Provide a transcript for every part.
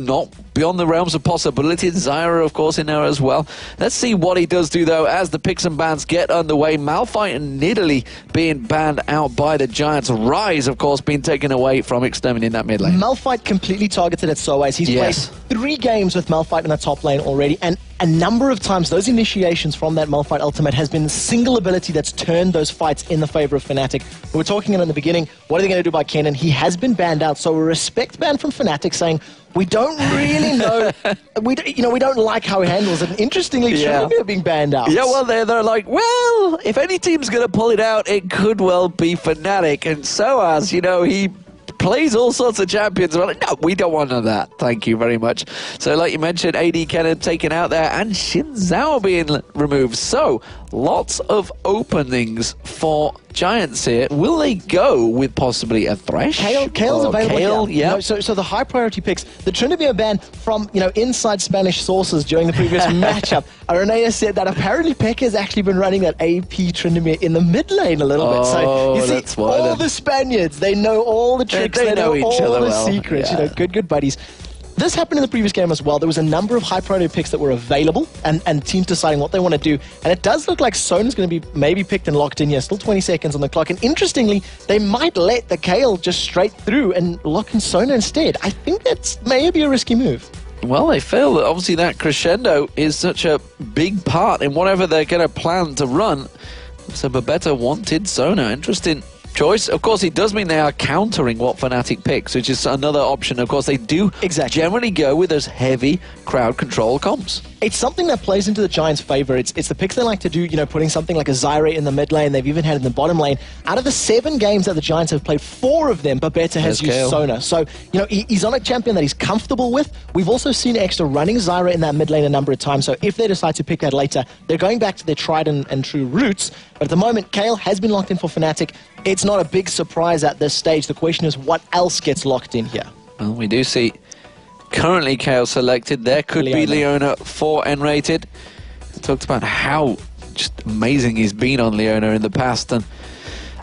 not beyond the realms of possibility. Zyra, of course, in there as well. Let's see what he does do, though, as the picks and bans get underway. Malphite and Nidalee being banned out by the Giants. Rise, of course, being taken away from Extermin in that mid lane. Malphite completely targeted at Soaz. He's played 3 games with Malphite in the top lane already, and a number of times those initiations from that Malphite ultimate has been the single ability that's turned those fights in the favor of Fnatic. We were talking in the beginning, what are they going to do by Kennen? He has been banned out, so a respect ban from Fnatic saying, we don't really know, we don't like how he handles it. And interestingly, Tryndamere being banned out. Yeah, well, they're like, well, if any team's going to pull it out, it could well be Fnatic. And Soaz, he plays all sorts of champions. We're like, no, we don't want none of that. Thank you very much. So, like you mentioned, AD Kennen taken out there and Xin Zhao being removed. So, lots of openings for Giants here. Will they go with possibly a Thresh? Kale's available. Yeah. So the high priority picks, the Tryndamere ban from inside Spanish sources during the previous matchup. Aranea said that apparently Pekka has actually been running that AP Tryndamere in the mid lane a little bit. So you see, all the Spaniards, they know all the tricks, they know each all other the well. secrets. Good buddies. This happened in the previous game as well. There was a number of high-priority picks that were available and teams deciding what they want to do. And it does look like Sona's going to be maybe picked and locked in here. Still 20 seconds on the clock. And interestingly, they might let the Kayle just straight through and lock in Sona instead. I think that's maybe a risky move. Well, they feel that obviously that crescendo is such a big part in whatever they're going to plan to run. So Babetta wanted Sona. Interesting choice. Of course, it does mean they are countering what Fnatic picks, which is another option. Of course, they do generally go with those heavy crowd control comps. It's something that plays into the Giants' favor. It's the picks they like to do, putting something like a Zyra in the mid lane. They've even had it in the bottom lane. Out of the 7 games that the Giants have played, 4 of them, Babetta has used Sona. So, he's on a champion that he's comfortable with. We've also seen Extra running Zyra in that mid lane a number of times. So if they decide to pick that later, they're going back to their tried and true roots. But at the moment, Kayle has been locked in for Fnatic. It's not a big surprise at this stage. The question is, what else gets locked in here? Well, we do see currently Kayle selected. There could be Leona for N-rated. We talked about how just amazing he's been on Leona in the past, and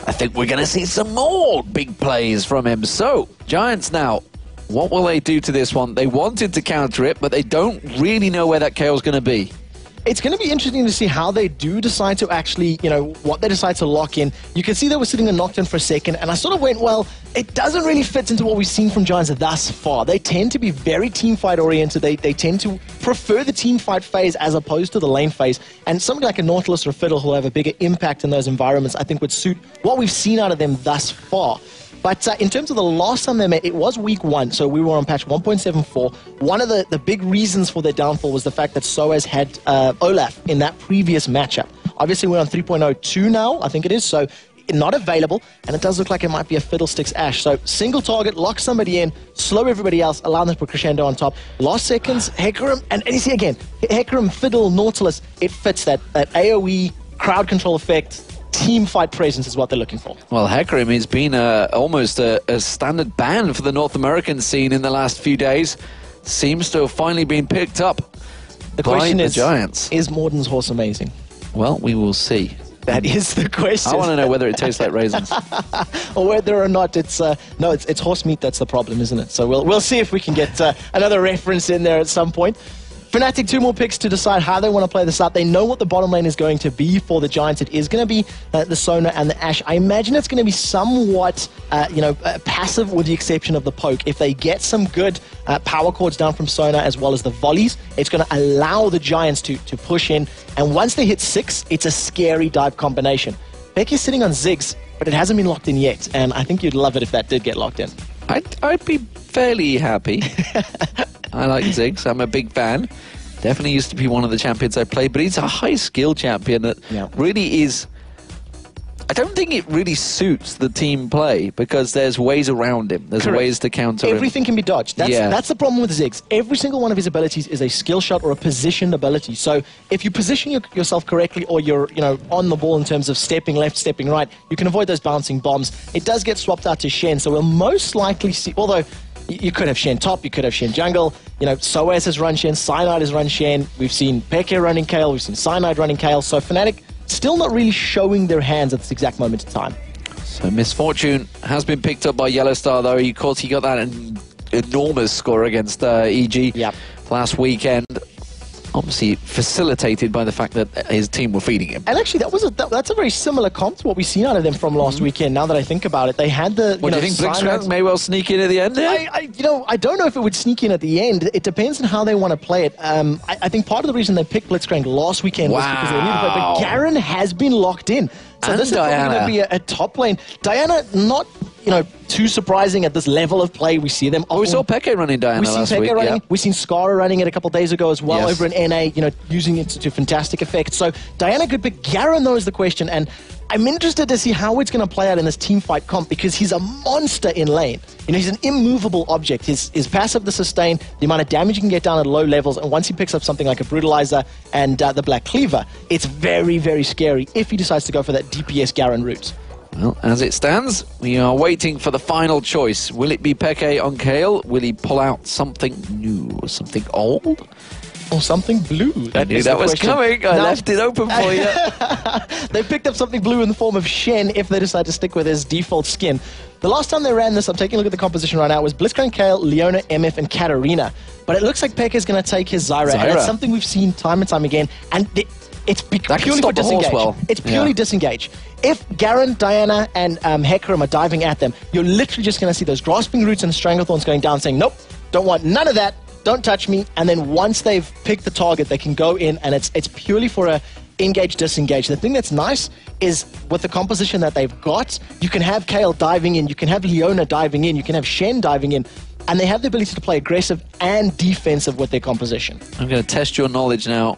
I think we're going to see some more big plays from him. So, Giants now, what will they do to this one? They wanted to counter it, but they don't really know where that Kayle's going to be. It's going to be interesting to see how they do decide to actually, what they decide to lock in. You can see they were sitting in Nocturne for a second, and I sort of went, well, it doesn't really fit into what we've seen from Giants thus far. They tend to be very teamfight oriented. They tend to prefer the teamfight phase as opposed to the lane phase. And something like a Nautilus or a Fiddle who will have a bigger impact in those environments, I think would suit what we've seen out of them thus far. But in terms of the last time they met, it was week 1, so we were on patch 1.74. One of the big reasons for their downfall was the fact that Soaz had Olaf in that previous matchup. Obviously, we're on 3.02 now, I think it is, so not available, and it does look like it might be a Fiddlesticks Ashe. So single target, lock somebody in, slow everybody else, allow them to put crescendo on top. Last seconds, Hecarim, and you see again, Hecarim, Fiddle, Nautilus, it fits that AoE crowd control effect. Team fight presence is what they're looking for. Well, Hecarim has been almost a standard ban for the North American scene in the last few days. Seems to have finally been picked up by the Giants. Is Morden's horse amazing? Well, we will see. That is the question. I want to know whether it tastes like raisins. Or whether or not it's it's horse meat that's the problem, isn't it? So we'll see if we can get another reference in there at some point. Fnatic, 2 more picks to decide how they want to play this out. They know what the bottom lane is going to be for the Giants. It is going to be the Sona and the Ashe. I imagine it's going to be somewhat, passive with the exception of the poke. If they get some good power chords down from Sona as well as the volleys, it's going to allow the Giants to push in. And once they hit 6, it's a scary dive combination. Beck is sitting on Ziggs, but it hasn't been locked in yet. And I think you'd love it if that did get locked in. I'd be fairly happy. I like Ziggs. I'm a big fan. Definitely used to be one of the champions I played, but he's a high-skill champion that really is... I don't think it really suits the team play because there's ways around him. There's ways to counter him. Everything can be dodged. That's the problem with Ziggs. Every single one of his abilities is a skill shot or a positioned ability. So if you position yourself correctly or you're on the ball in terms of stepping left, stepping right, you can avoid those bouncing bombs. It does get swapped out to Shen, so we'll most likely see... Although you could have Shen top, you could have Shen jungle. Soaz has run Shen, Cyanide has run Shen. We've seen Peke running Kayle, we've seen Cyanide running Kayle. So Fnatic still not really showing their hands at this exact moment in time. So Misfortune has been picked up by Yellowstar, though. Of course, he got that enormous score against EG Yep. last weekend. Obviously facilitated by the fact that his team were feeding him. And actually, that's a very similar comp to what we've seen out of them from last weekend. Now that I think about it, they had the. What do you think? Blitzcrank may well sneak in at the end there? I don't know if it would sneak in at the end. It depends on how they want to play it. I think part of the reason they picked Blitzcrank last weekend was because they needed to play. But Garen has been locked in, so And this is probably going Diana. to be a top lane. Diana, not too surprising at this level of play. We see them. We saw Peke running Diana We've seen last Peke week. running. Yeah. We've seen Skara running it a couple of days ago as well Yes. over in NA, using it to fantastic effect. So Diana could pick. Garen, though, is the question. And I'm interested to see how it's going to play out in this team fight comp because he's a monster in lane. He's an immovable object. His passive, the sustain, the amount of damage he can get down at low levels, and once he picks up something like a Brutalizer and the Black Cleaver, it's very, very scary if he decides to go for that DPS Garen route. Well, as it stands, we are waiting for the final choice. Will it be Peke on Kayle? Will he pull out something new, something old? Or something blue. I knew that was coming. I left it open for you. They picked up something blue in the form of Shen if they decide to stick with his default skin. The last time they ran this, I'm taking a look at the composition right now, was Blitzcrank, Kayle, Leona, MF, and Katarina. But it looks like Pekka is going to take his Zyra, and it's something we've seen time and time again. And it's purely for disengage. Well. It's purely disengage. If Garen, Diana, and Hecarim are diving at them, you're literally just going to see those grasping roots and stranglethorns going down, saying, nope, don't want none of that. Don't touch me. And then once they've picked the target, they can go in, and it's purely for a engage, disengage. The thing that's nice is with the composition that they've got, you can have Kayle diving in, you can have Leona diving in, you can have Shen diving in, and they have the ability to play aggressive and defensive with their composition. I'm going to test your knowledge now.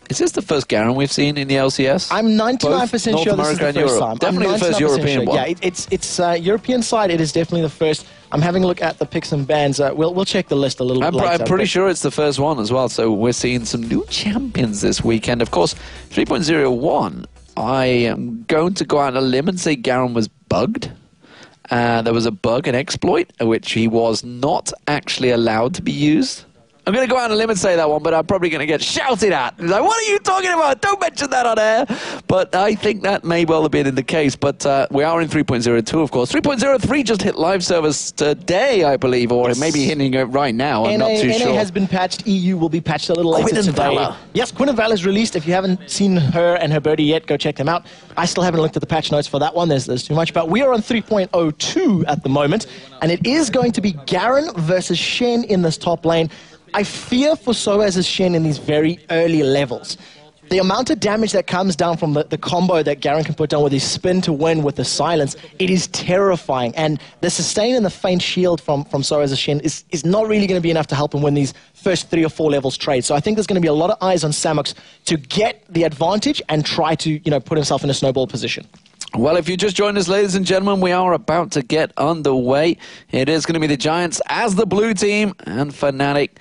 Is this the first Garen we've seen in the LCS? I'm 99% sure this is the first time. Definitely the first European one. Yeah, it's European side. It is definitely the first. I'm having a look at the picks and bans. We'll check the list a little bit later. I'm pretty sure it's the first one as well. So we're seeing some new champions this weekend. Of course, 3.01. I am going to go out on a limb and say Garen was bugged. There was a bug, an exploit, which he was not actually allowed to be used. I'm going to go out on a limb and say that one, but I'm probably going to get shouted at. It's like, what are you talking about? Don't mention that on air. But I think that may well have been in the case. But we are in 3.02, of course. 3.03 just hit live service today, I believe, or it may be hitting it right now. I'm not too sure. NA has been patched. EU will be patched a little later Quinn and today. Valor. Yes, Quinn and Valor is released. If you haven't seen her and her birdie yet, go check them out. I still haven't looked at the patch notes for that one. There's too much. But we are on 3.02 at the moment. And it is going to be Garen versus Shen in this top lane. I fear for Soaz's Shen in these very early levels. The amount of damage that comes down from the combo that Garen can put down with his spin to win with the silence, it is terrifying. And the sustain and the faint shield from Soaz's Shen is not really going to be enough to help him win these first 3 or 4 levels trades. So I think there's going to be a lot of eyes on Samox to get the advantage and try to put himself in a snowball position. Well, if you just joined us, ladies and gentlemen, we are about to get underway. It is going to be the Giants as the blue team and Fnatic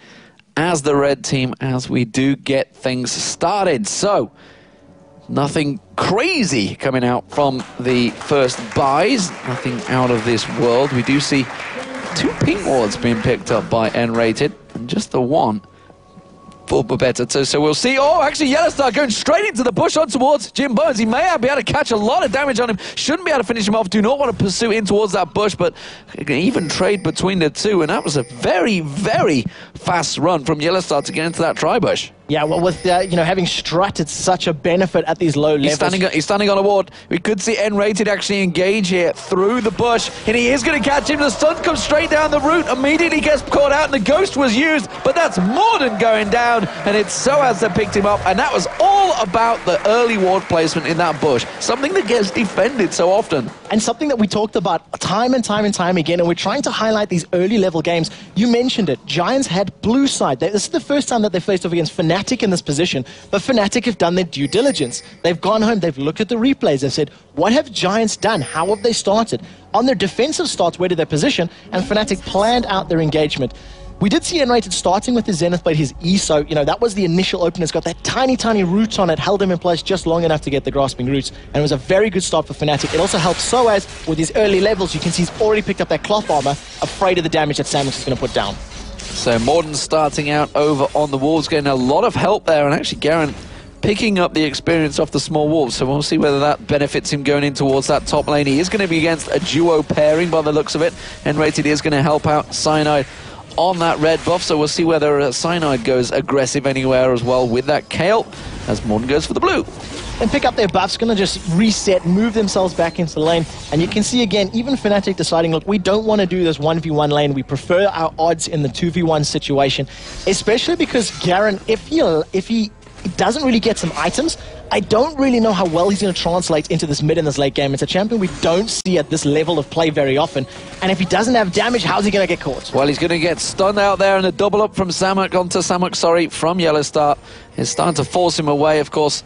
as the red team as we do get things started. So, nothing crazy coming out from the first buys. Nothing out of this world. We do see 2 pink wards being picked up by N-Rated and just the 1 for Babetta. So we'll see. Oh, actually, Yellowstar going straight into the bush on towards Jim Bones. He may be able to catch a lot of damage on him. Shouldn't be able to finish him off. Do not want to pursue in towards that bush, but even trade between the two. And that was a very, very fast run from Yellowstar to get into that tri-bush. Yeah, well, with having Strut, it's such a benefit at these low levels. He's standing on a ward. We could see N-Rated actually engage here through the bush, and he is going to catch him. The stun comes straight down the route, immediately gets caught out, and the ghost was used, but that's more than going down, and it's Soaz that picked him up, and that was all about the early ward placement in that bush, something that gets defended so often. And something that we talked about time and time and time again, and we're trying to highlight these early level games. You mentioned it. Giants had blue side. This is the first time that they faced off against Fnatic in this position, but Fnatic have done their due diligence. They've gone home, they've looked at the replays, they've said, what have Giants done? How have they started? On their defensive starts, where did they position? And Fnatic planned out their engagement. We did see N-Rated starting with his Zenith Blade, his E, so that was the initial opener. It's got that tiny, tiny roots on it, held him in place just long enough to get the grasping roots, and it was a very good start for Fnatic. It also helped Soaz with his early levels. You can see he's already picked up that cloth armor, afraid of the damage that Samus is going to put down. So Morden starting out over on the walls, getting a lot of help there, and actually Garen picking up the experience off the small wolves, so we'll see whether that benefits him going in towards that top lane. He is going to be against a duo pairing by the looks of it. N-Rated is going to help out Cyanide on that red buff, so we'll see whether Cyanide goes aggressive anywhere as well with that Kale, as Morden goes for the blue. And pick up their buffs, going to just reset, move themselves back into the lane. And you can see again, even Fnatic deciding, look, we don't want to do this 1v1 lane. We prefer our odds in the 2v1 situation, especially because Garen, if he doesn't really get some items, I don't really know how well he's going to translate into this mid and this late game. It's a champion we don't see at this level of play very often. And if he doesn't have damage, how's he going to get caught? Well, he's going to get stunned out there, and a double up from Samuk onto Samuk, from Yellowstar. It's starting to force him away, of course.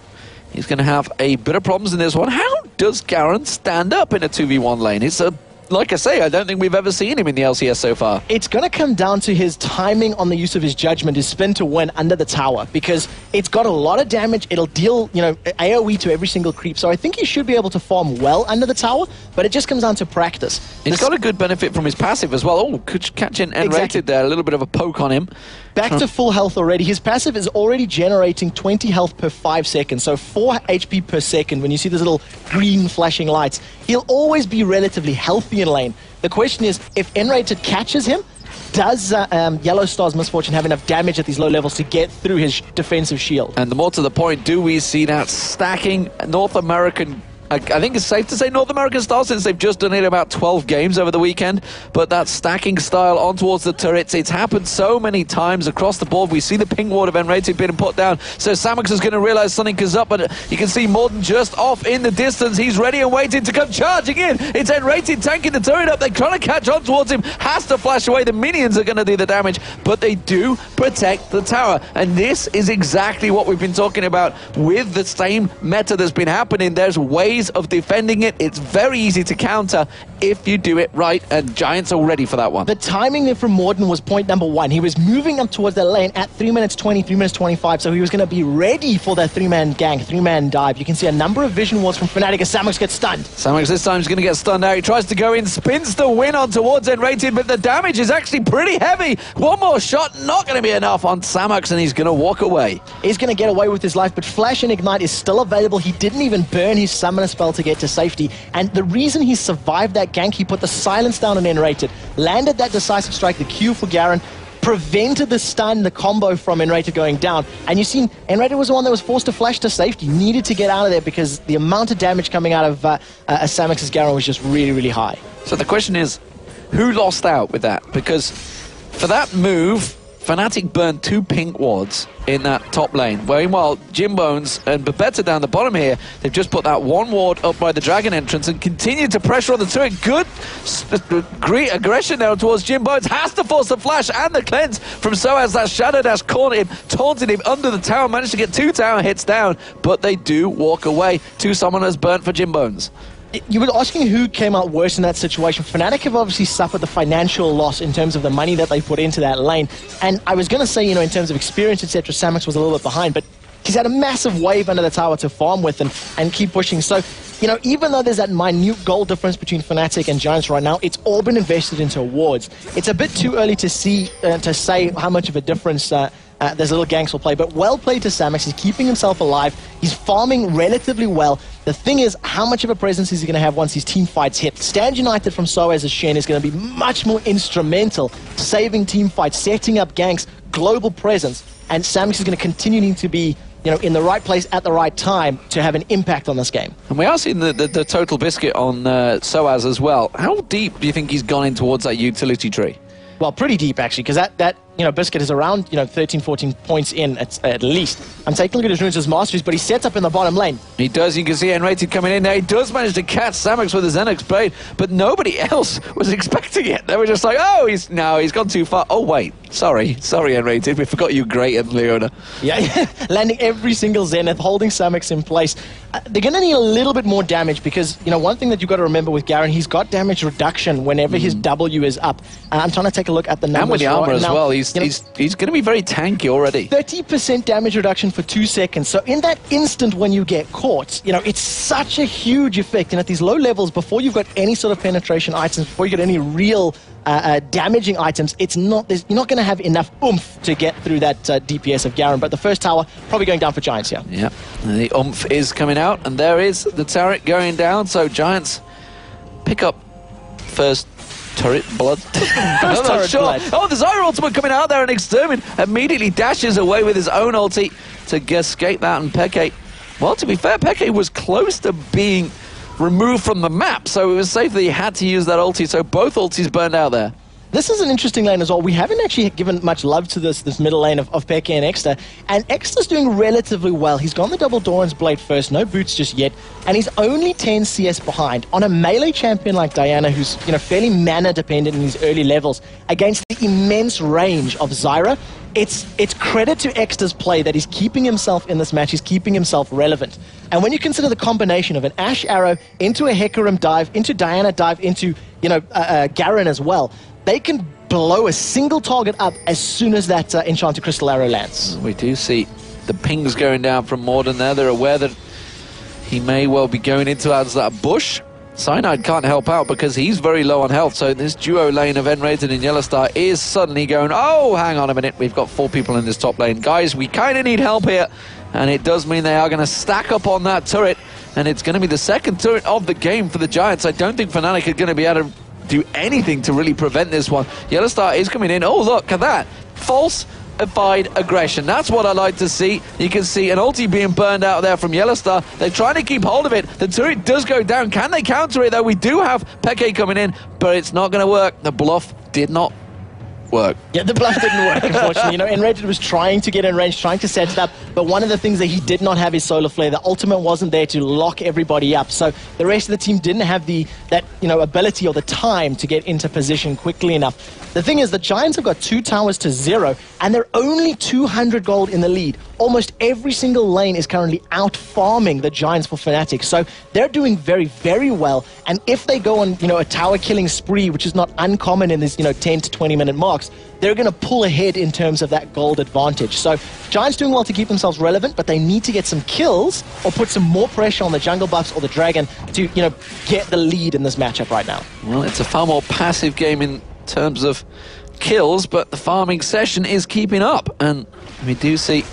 He's going to have a bit of problems in this one. How does Garen stand up in a 2v1 lane? It's like I say, I don't think we've ever seen him in the LCS so far. It's going to come down to his timing on the use of his judgment, his spin to win under the tower, because it's got a lot of damage. It'll deal, AoE to every single creep. So I think he should be able to farm well under the tower, but it just comes down to practice. He's got a good benefit from his passive as well. Oh, catching N-rated there, a little bit of a poke on him. Back to full health already. His passive is already generating 20 health per 5 seconds, so 4 HP per second. When you see those little green flashing lights, he'll always be relatively healthy in lane. The question is, if N-rated catches him, does Yellowstar's Misfortune have enough damage at these low levels to get through his defensive shield? And the more to the point, do we see that stacking North American... I think it's safe to say North American style, since they've just done it about 12 games over the weekend. But that stacking style on towards the turrets, it's happened so many times across the board. We see the ping ward of N-rated being put down. So Samux is going to realize something is up, but you can see Morden just off in the distance. He's ready and waiting to come charging in. It's N-rated tanking the turret up. They're trying to catch on towards him. Has to flash away. The minions are going to do the damage, but they do protect the tower. And this is exactly what we've been talking about with the same meta that's been happening. There's ways of defending it. It's very easy to counter if you do it right, and Giants are ready for that one. The timing there from Morden was point number 1. He was moving up towards the lane at 3 minutes 20, 3 minutes 25, so he was going to be ready for that 3-man gank, 3-man dive. You can see a number of vision wards from Fnatic as Samux gets stunned. Samux this time is going to get stunned out. He tries to go in, spins the win on towards N-rated, but the damage is actually pretty heavy. One more shot, not going to be enough on Samux, and he's going to walk away. He's going to get away with his life, but Flash and Ignite is still available. He didn't even burn his summoner spell to get to safety, and the reason he survived that gank, he put the silence down on N-rated, landed that decisive strike, the Q for Garen, prevented the stun, the combo from N-rated going down, and you've seen N-rated was the one that was forced to flash to safety, needed to get out of there because the amount of damage coming out of Samux's Garen was just really, really high. So the question is, who lost out with that? Because for that move, Fnatic burned 2 pink wards in that top lane. Meanwhile, Jimbones and Babetta down the bottom here, they've just put that 1 ward up by the Dragon entrance and continued to pressure on the turret. Good great aggression now towards Jimbones. Has to force the flash and the cleanse from Soaz. That Shadow Dash caught him, taunted him under the tower, managed to get 2 tower hits down, but they do walk away. 2 summoners burnt for Jimbones. You were asking who came out worse in that situation. Fnatic have obviously suffered the financial loss in terms of the money that they put into that lane. And I was going to say, in terms of experience, etc., Samux was a little bit behind, but he's had a massive wave under the tower to farm with and keep pushing. So, even though there's that minute goal difference between Fnatic and Giants right now, it's all been invested into awards. It's a bit too early to say how much of a difference there's little ganks will play, but well played to Samux. He's keeping himself alive. He's farming relatively well. The thing is, how much of a presence is he going to have once these team fights hit? Stand United from Soaz's Shen is going to be much more instrumental, saving team fights, setting up ganks, global presence, and Samux is going to continue to be in the right place at the right time to have an impact on this game. And we are seeing the total biscuit on Soaz as well. How deep do you think he's gone in towards that utility tree? Well, pretty deep, actually, because that Biscuit is around, 13, 14 points in at least. I'm taking a look at his runes as masteries, but he sets up in the bottom lane. He does. You can see N-rated coming in there. He does manage to catch Samux with his Xenox Blade, but nobody else was expecting it. They were just like, oh, he's gone too far. Oh, wait. Sorry, N-rated. We forgot you great at Leona. Yeah, landing every single Zenith, holding Samux in place. They're going to need a little bit more damage because, one thing that you've got to remember with Garen, he's got damage reduction whenever his W is up. I'm trying to take a look at the numbers. And with the armor as well. He's going to be very tanky already. 30% damage reduction for 2 seconds. So in that instant when you get caught, it's such a huge effect. And at these low levels, before you've got any sort of penetration items, before you get any real damaging items, you're not going to have enough oomph to get through that DPS of Garen. But the first tower probably going down for Giants here. Yeah, the oomph is coming out, and there is the turret going down. So Giants pick up first turret blood. I'm not turret sure. blood. Oh, the Zyra ultimate coming out there, and Extermin immediately dashes away with his own ulti to escape that, and Peke, well, to be fair, Peke was close to being removed from the map, so it was safe that he had to use that ulti, so both ultis burned out there. This is an interesting lane as well. We haven't actually given much love to this middle lane of Peke and Exter, and Exter's doing relatively well. He's gone the double Doran's Blade first, no boots just yet, and he's only 10 CS behind. On a melee champion like Diana, who's fairly mana dependent in these early levels, against the immense range of Zyra, it's credit to Exter's play that he's keeping himself in this match, he's keeping himself relevant. And when you consider the combination of an Ashe arrow into a Hecarim dive, into Diana dive, into Garen as well, they can blow a single target up as soon as that Enchanted Crystal Arrow lands. We do see the pings going down from Morden there. They're aware that he may well be going into that bush. Cyanide can't help out because he's very low on health, so this duo lane of N-Rated and Yellowstar is suddenly going, oh, hang on a minute, we've got 4 people in this top lane. Guys, we kind of need help here, and it does mean they are going to stack up on that turret, and it's going to be the second turret of the game for the Giants. I don't think Fnatic are going to be able to do anything to really prevent this one. Yellowstar is coming in. Oh, look at that. Falsified aggression. That's what I like to see. You can see an ulti being burned out there from Yellowstar. They're trying to keep hold of it. The turret does go down. Can they counter it, though? We do have Peke coming in, but it's not going to work. The bluff did not work. Yeah, the bluff didn't work, unfortunately. Enraged was trying to get in range, trying to set it up, but one of the things that he did not have is Solar Flare. The ultimate wasn't there to lock everybody up, so the rest of the team didn't have that ability or the time to get into position quickly enough. The thing is, the Giants have got 2 towers to 0, and they're only 200 gold in the lead. Almost every single lane is currently out-farming the Giants for Fnatic, so they're doing very, very well, and if they go on, a tower-killing spree, which is not uncommon in these, 10 to 20-minute marks, they're going to pull ahead in terms of that gold advantage. So Giants doing well to keep themselves relevant, but they need to get some kills or put some more pressure on the jungle buffs or the dragon to, get the lead in this matchup right now. Well, it's a far more passive game in terms of kills, but the farming session is keeping up, and we do see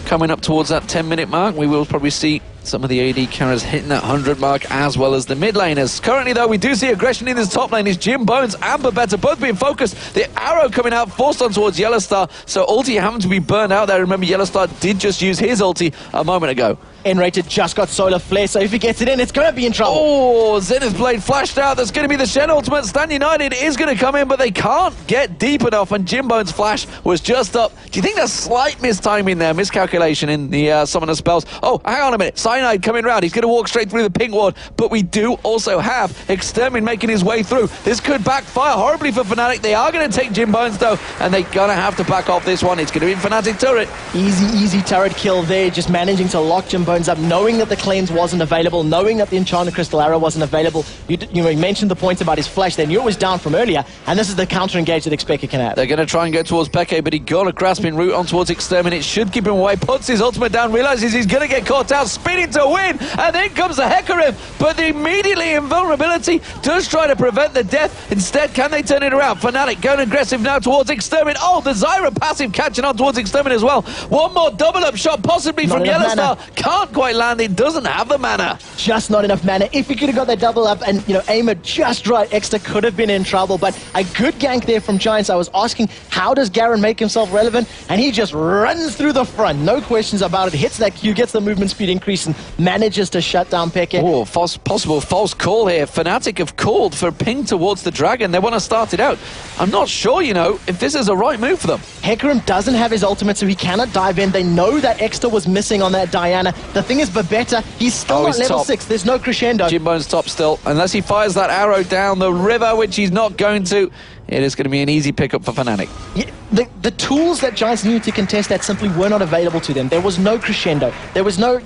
coming up towards that 10-minute mark, we will probably see some of the AD carriers hitting that 100 mark, as well as the mid laners. Currently, though, we do see aggression in this top lane. Is Jim Bones and Babetta both being focused. The arrow coming out, forced on towards Yellowstar, so ulti having to be burned out there. Remember, Yellowstar did just use his ulti a moment ago. N-Rated just got Solar Flare, so if he gets it in, it's going to be in trouble. Oh, Zenith Blade flashed out. That's going to be the Shen ultimate. Stand United is going to come in, but they can't get deep enough, and Jim Bones' flash was just up. Do you think there's slight mistiming there, miscalculation in the summoner spells? Oh, hang on a minute. Cyanide coming round. He's going to walk straight through the pink ward, but we do also have Extermin making his way through. This could backfire horribly for Fnatic. They are going to take Jim Bones, though, and they're going to have to back off this one. It's going to be Fnatic turret. Easy turret kill there, just managing to lock Jim Bones up, knowing that the claims wasn't available, knowing that the Enchanted Crystal Arrow wasn't available. You mentioned the point about his flash, then you was down from earlier, and this is the counter-engage that Xpeke can have. They're going to try and go towards Peke, but he got a grasping route on towards Extermin. It should keep him away, puts his ultimate down, realizes he's going to get caught out, spinning to win, and then comes the Hecarim, but the immediately invulnerability does try to prevent the death. Instead, can they turn it around? Fnatic going aggressive now towards Extermin. Oh, the Zyra passive catching on towards Extermin as well. One more double-up shot, possibly from Yellowstar. Can't quite land it, doesn't have the mana. Just not enough mana. If he could have got that double up and, aim it just right, Exter could have been in trouble, but a good gank there from Giants. I was asking, how does Garen make himself relevant? And he just runs through the front, no questions about it, hits that Q, gets the movement speed increase, and manages to shut down Peke. Oh, possible false call here. Fnatic have called for a ping towards the dragon. They want to start it out. I'm not sure, if this is a right move for them. Hecarim doesn't have his ultimate, so he cannot dive in. They know that Exter was missing on that Diana. The thing is, Babetta, he's still not level 6. There's no crescendo. Jim Bones top still. Unless he fires that arrow down the river, which he's not going to, it is going to be an easy pickup for Fnatic. Yeah, the tools that Giants needed to contest that simply were not available to them. There was no crescendo. There was no,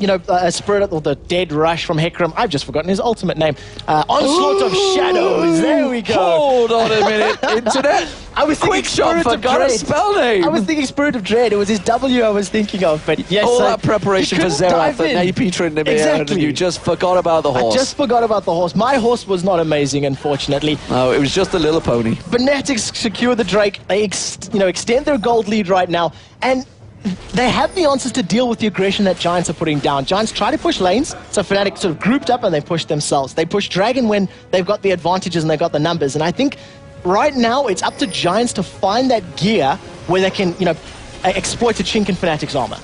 Spirit or the Dead Rush from Hecarim. I've just forgotten his ultimate name. Onslaught of Shadows. There we go. Hold on a minute. Internet. I was Quick shot, forgot a spell name. I was thinking Spirit of Dread. It was his W I was thinking of, but yes. All that preparation for Xerath, and now you're petering him here, and you just forgot about the horse. I just forgot about the horse. My horse was not amazing, unfortunately. No, it was just a little pony. Fnatic secure the Drake. They extend their gold lead right now, and they have the answers to deal with the aggression that Giants are putting down. Giants try to push lanes, so Fnatic sort of grouped up and they push themselves. They push Dragon when they've got the advantages and they've got the numbers, and I think right now it's up to Giants to find that gear where they can, you know, exploit a chink in Fnatic's armor.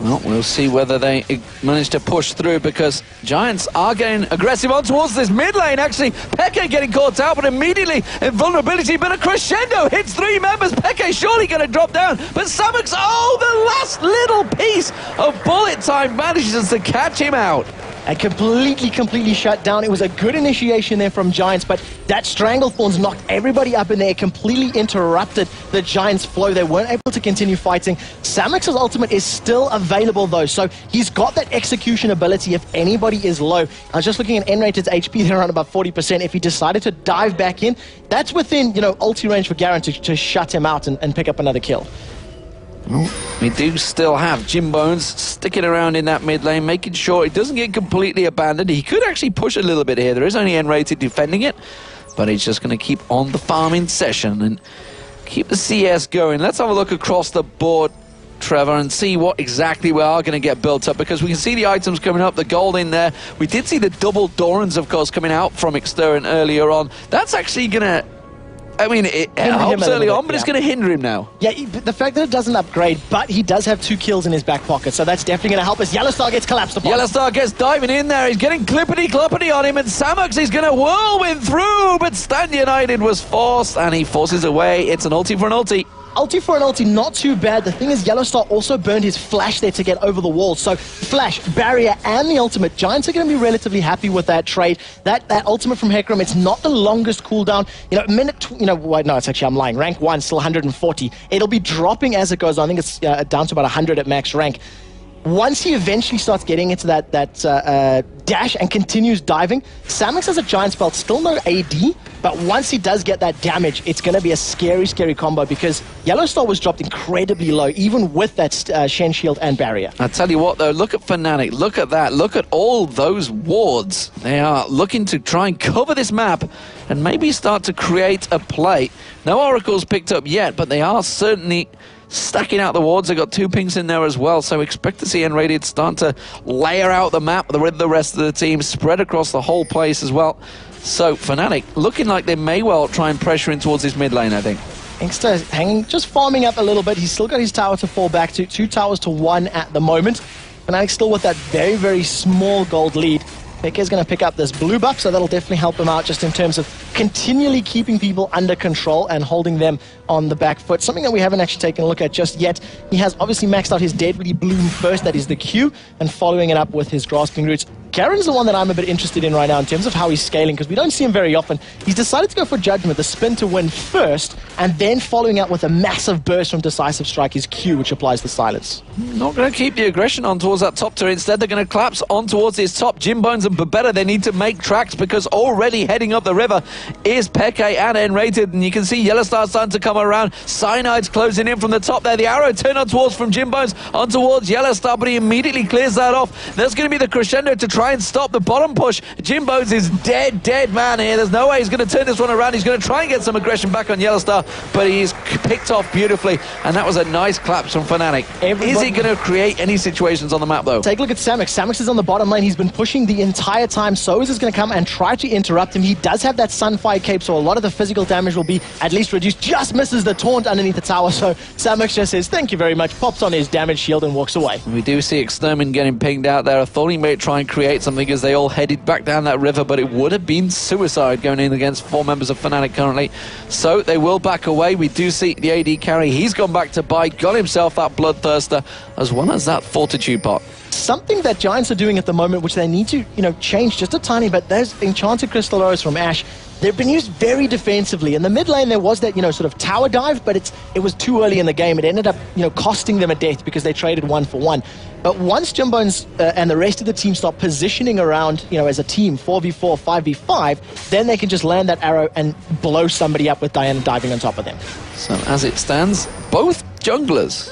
Well, we'll see whether they manage to push through, because Giants are getting aggressive on towards this mid lane. Actually, Peke getting caught out, but immediately in vulnerability. But a crescendo hits 3 members. Peke surely going to drop down, but Samux, the last little piece of bullet time manages to catch him out. And completely shut down. It was a good initiation there from Giants, but that Stranglethorns knocked everybody up in there, completely interrupted the Giants' flow. They weren't able to continue fighting. Samux's ultimate is still available, though, so he's got that execution ability if anybody is low. I was just looking at N-Rated's HP, they're around about 40%. If he decided to dive back in, that's within, you know, ulti range for Garen to shut him out and pick up another kill. We do still have Jimbones sticking around in that mid lane, making sure it doesn't get completely abandoned. He could actually push a little bit here. There is only N-Rated defending it, but he's just going to keep on the farming session and keep the CS going. Let's have a look across the board, Trevor, and see what exactly we are going to get built up, because we can see the items coming up, the gold in there. We did see the double Dorans, of course, coming out from Exterran earlier on. That's actually going to... I mean, it helps early on, but it's going to hinder him now. Yeah, the fact that it doesn't upgrade, but he does have 2 kills in his back pocket, so that's definitely going to help us. Yellowstar gets collapsed upon. Yellowstar gets diving in there. He's getting clippity-cloppity on him, and Samux is going to whirlwind through, but Stand United was forced, and he forces away. It's an ulti for an ulti. Ulti for an ulti, not too bad. The thing is, Yellowstar also burned his flash there to get over the wall. So flash, barrier, and the ultimate. Giants are going to be relatively happy with that trade. That ultimate from Hecarim, it's not the longest cooldown. You know, no, it's actually, I'm lying. Rank 1, still 140. It'll be dropping as it goes on. I think it's down to about 100 at max rank. Once he eventually starts getting into that dash and continues diving, Samux has a Giant's belt, still no AD, but once he does get that damage, it's going to be a scary, scary combo, because Yellowstar was dropped incredibly low, even with that Shen Shield and barrier. I tell you what, though, look at Fnatic, look at that, look at all those wards. They are looking to try and cover this map and maybe start to create a play. No oracles picked up yet, but they are certainly stacking out the wards. They've got 2 pinks in there as well, so expect to see N-Rated start to layer out the map with the rest of the team, spread across the whole place as well. So Fnatic looking like they may well try and pressure in towards his mid lane, I think. Inkster hanging, just farming up a little bit. He's still got his tower to fall back to, 2 towers to 1 at the moment. Fnatic still with that very, very small gold lead. Peke's going to pick up this blue buff, so that'll definitely help him out just in terms of continually keeping people under control and holding them on the back foot. Something that we haven't actually taken a look at just yet. He has obviously maxed out his Deadly Bloom first, that is the Q, and following it up with his Grasping Roots. Garen's the one that I'm a bit interested in right now in terms of how he's scaling, because we don't see him very often. He's decided to go for Judgment, the spin to win first, and then following out with a massive burst from Decisive Strike, his Q, which applies the silence. Not going to keep the aggression on towards that top tier. Instead, they're going to collapse on towards his top. Jimbones and Babetta, they need to make tracks, because already heading up the river is Peke and N-Rated, and you can see Yellowstar starting to come around. Cyanide's closing in from the top there. The arrow turned on towards from Jimbones on towards Yellowstar, but he immediately clears that off. There's going to be the crescendo to try and stop the bottom push. Jimbones is dead man here. There's no way he's going to turn this one around. He's going to try and get some aggression back on Yellowstar, but he's picked off beautifully, and that was a nice collapse from Fnatic. Is he going to create any situations on the map, though? Take a look at Samux. Samux is on the bottom lane. He's been pushing the entire time. Soaz is going to come and try to interrupt him. He does have that Sunfire Cape, so a lot of the physical damage will be at least reduced. Just misses the taunt underneath the tower, so Samux just says, thank you very much, pops on his damage shield and walks away. We do see Extermin getting pinged out there. I thought he may try and create something as they all headed back down that river, but it would have been suicide going in against 4 members of Fnatic currently. So they will back away. We do see the AD carry. He's gone back to buy, got himself that Bloodthirster, as well as that Fortitude pot. Something that Giants are doing at the moment, which they need to, change just a tiny bit. There's Enchanted Crystal Arrows from Ashe. They've been used very defensively. In the mid lane, there was that, sort of tower dive, but it was too early in the game. It ended up, costing them a death because they traded 1 for 1. But once Jimbones and the rest of the team start positioning around, as a team, 4v4, 5v5, then they can just land that arrow and blow somebody up with Diana diving on top of them. So as it stands, both junglers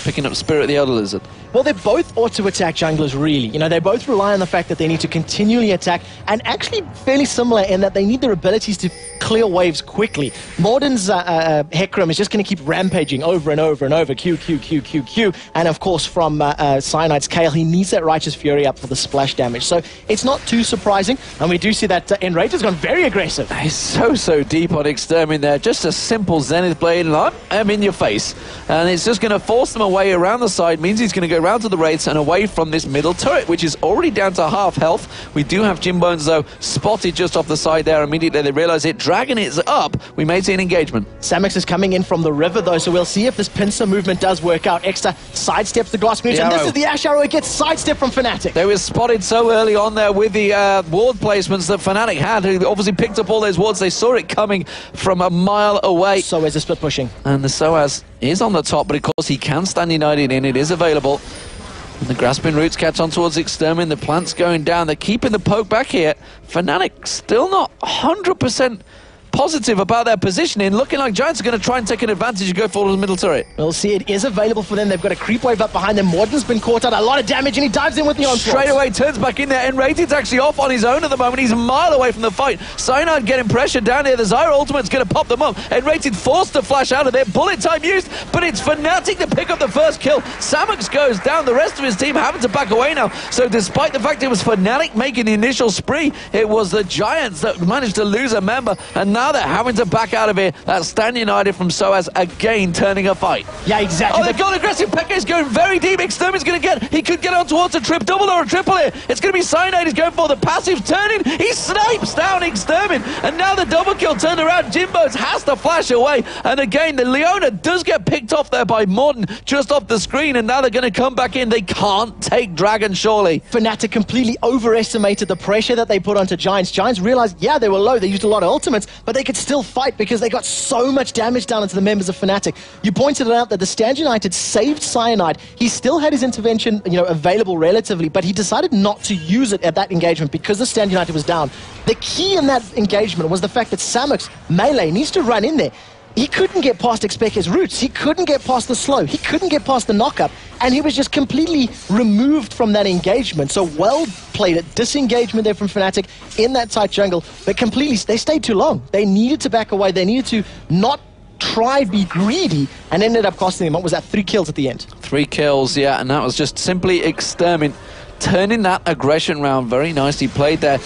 picking up Spirit the Elder Lizard. Well, they're both auto-attack junglers, really. You know, they both rely on the fact that they need to continually attack, and actually fairly similar in that they need their abilities to clear waves quickly. Morden's Hecarim is just going to keep rampaging over and over and over, Q, Q, Q, Q, Q, and of course from Cyanide's Kayle, he needs that Righteous Fury up for the splash damage. So it's not too surprising, and we do see that Enrager's gone very aggressive. He's so deep on Extermin there. Just a simple Zenith Blade, and I'm in your face. And it's just going to force them away around the side, means he's going to go round to the Wraiths and away from this middle turret, which is already down to half health. We do have Jim Bones, though, spotted just off the side there. Immediately they realize it. Dragon is up. We may see an engagement. Samux is coming in from the river, though, so we'll see if this pincer movement does work out. Extra sidesteps the Glass Mute, and this is the Ash Arrow. It gets sidestepped from Fnatic. They were spotted so early on there with the ward placements that Fnatic had, who obviously picked up all those wards. They saw it coming from a mile away. So is the split pushing. And the Soaz is on the top, but of course he can stand united in. It is available. And the grasping roots catch on towards Extermin. The plant's going down. They're keeping the poke back here. Fnatic still not 100% positive about their positioning, looking like Giants are going to try and take an advantage and go forward the middle turret. We'll see, it is available for them. They've got a creep wave up behind them. Morden's been caught out, a lot of damage, and he dives in with the onslaught. Straight away, turns back in there. Enrated's actually off on his own at the moment. He's a mile away from the fight. Cyanide getting pressure down here. The Zyra ultimate's going to pop them up. Enrated forced to flash out of there. Bullet time used, but it's Fnatic to pick up the first kill. Samux goes down. The rest of his team having to back away now. So despite the fact it was Fnatic making the initial spree, it was the Giants that managed to lose a member, and now they're having to back out of here. That's Stand United from Soaz again turning a fight. Yeah, exactly. Oh, they've got aggressive. Pekka's going very deep. Extermin's going to he could get on towards a trip double or a triple here. It's going to be Cyanide. He's going for the passive turning. He snipes down Extermin, and now the double kill turned around. Jimbo's has to flash away, and again the Leona does get picked off there by Morden just off the screen, and now they're going to come back in. They can't take Dragon, surely. Fnatic completely overestimated the pressure that they put onto Giants. Giants realized, yeah, they were low. They used a lot of ultimates, but they could still fight because they got so much damage down into the members of Fnatic. You pointed it out that the Stand United saved Cyanide. He still had his intervention, available relatively, but he decided not to use it at that engagement because the Stand United was down. The key in that engagement was the fact that Samux melee needs to run in there. He couldn't get past Expecke's roots. He couldn't get past the slow. He couldn't get past the knockup. And he was just completely removed from that engagement. So well played, a disengagement there from Fnatic in that tight jungle. But completely, they stayed too long. They needed to back away. They needed to not try be greedy, and ended up costing them, what was that, 3 kills at the end? 3 kills, yeah, and that was just simply Extermin turning that aggression round. Very nicely played there.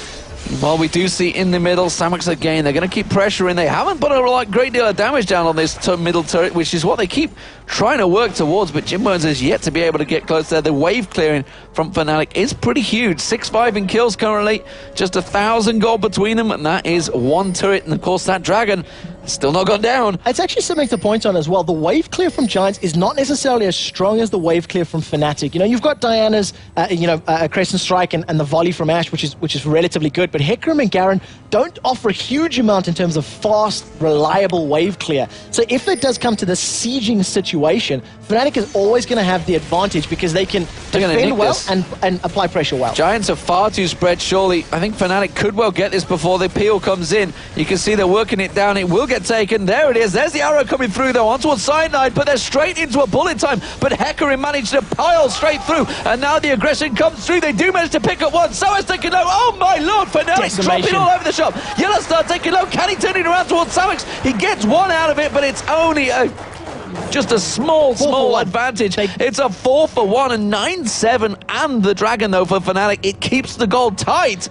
Well, we do see in the middle, Samux again, they're going to keep pressuring. They haven't put a great deal of damage down on this middle turret, which is what they keep trying to work towards, but Jim Bones is yet to be able to get close there. The wave clearing from Fnatic is pretty huge. 6-5 in kills currently, just 1,000 gold between them, and that is 1 turret, and of course that Dragon still not gone down. It's actually something to point on as well. The wave clear from Giants is not necessarily as strong as the wave clear from Fnatic. You've got Diana's, Crescent Strike and the volley from Ashe, which is relatively good, but Hecarim and Garen don't offer a huge amount in terms of fast, reliable wave clear. So if it does come to the sieging situation, Fnatic is always going to have the advantage because they can defend well and apply pressure well. Giants are far too spread, surely. I think Fnatic could well get this before the peel comes in. You can see they're working it down. It will get taken. There it is. There's the arrow coming through, though, onto Cyanide, but they're straight into a bullet time. But Hecarim managed to pile straight through, and now the aggression comes through. They do manage to pick up one. So is taking low. Oh, my lord, Fnatic dropping all over the shop. Yellowstar taking low. Can he turn it around towards Samux? He gets one out of it, but it's only just a small advantage. It's a 4-for-1 and 9-7, and the Dragon, though, for Fnatic. It keeps the gold tight,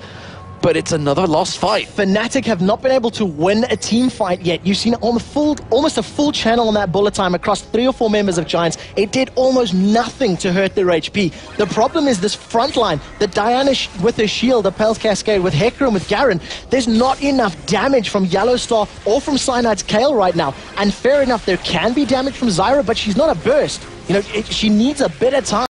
but it's another lost fight. Fnatic have not been able to win a team fight yet. You've seen almost a full channel on that bullet time across 3 or 4 members of Giants. It did almost nothing to hurt their HP. The problem is this front line, the Diana with her shield, the Pale's Cascade, with Hecarim, with Garen. There's not enough damage from Yellowstar or from Cyanide's Kayle right now. And fair enough, there can be damage from Zyra, but she's not a burst. She needs a bit of time.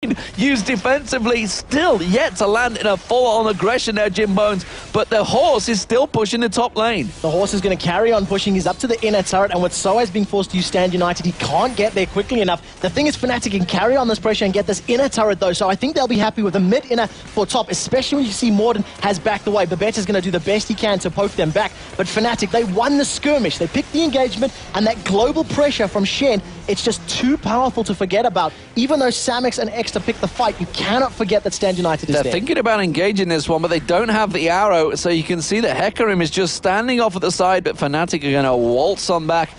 being used defensively, still yet to land in a full-on aggression there, Jim Bones, but the horse is still pushing the top lane. The horse is going to carry on pushing. He's up to the inner turret, and with Soaz being forced to use Stand United, he can't get there quickly enough. The thing is, Fnatic can carry on this pressure and get this inner turret, though, so I think they'll be happy with a mid-inner for top, especially when you see Morden has backed away. Babette's going to do the best he can to poke them back, but Fnatic, they won the skirmish. They picked the engagement, and that global pressure from Shen, it's just too powerful to forget about. Even though Samix and Extra pick the fight, you cannot forget that Stand United is there. They're thinking about engaging this one, but they don't have the arrow, so you can see that Hecarim is just standing off at the side, but Fnatic are going to waltz on back.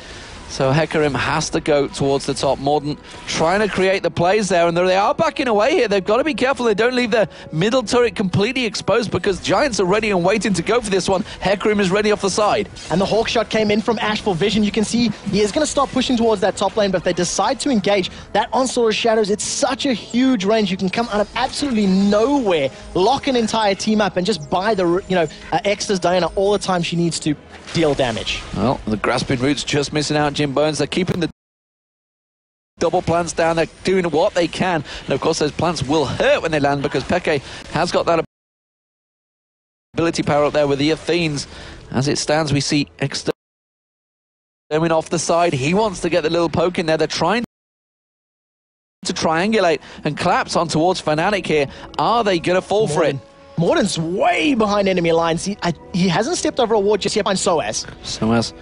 So Hecarim has to go towards the top. Morden trying to create the plays there, and they are backing away here. They've got to be careful they don't leave their middle turret completely exposed, because Giants are ready and waiting to go for this one. Hecarim is ready off the side. And the Hawk shot came in from Ash for vision. You can see he is going to start pushing towards that top lane, but if they decide to engage, that Onslaught of Shadows, it's such a huge range. You can come out of absolutely nowhere, lock an entire team up, and just buy the, Extra's Diana all the time she needs to deal damage. Well, the Grasping Roots just missing out, Jim Bones. They're keeping the double plants down. They're doing what they can. And of course, those plants will hurt when they land, because Peke has got that ability power up there with the Athenes. As it stands, we see Exter coming off the side. He wants to get the little poke in there. They're trying to triangulate and collapse on towards Fnatic here. Are they going to fall for it? Morden's way behind enemy lines. He hasn't stepped over a ward just yet behind Soaz. Soaz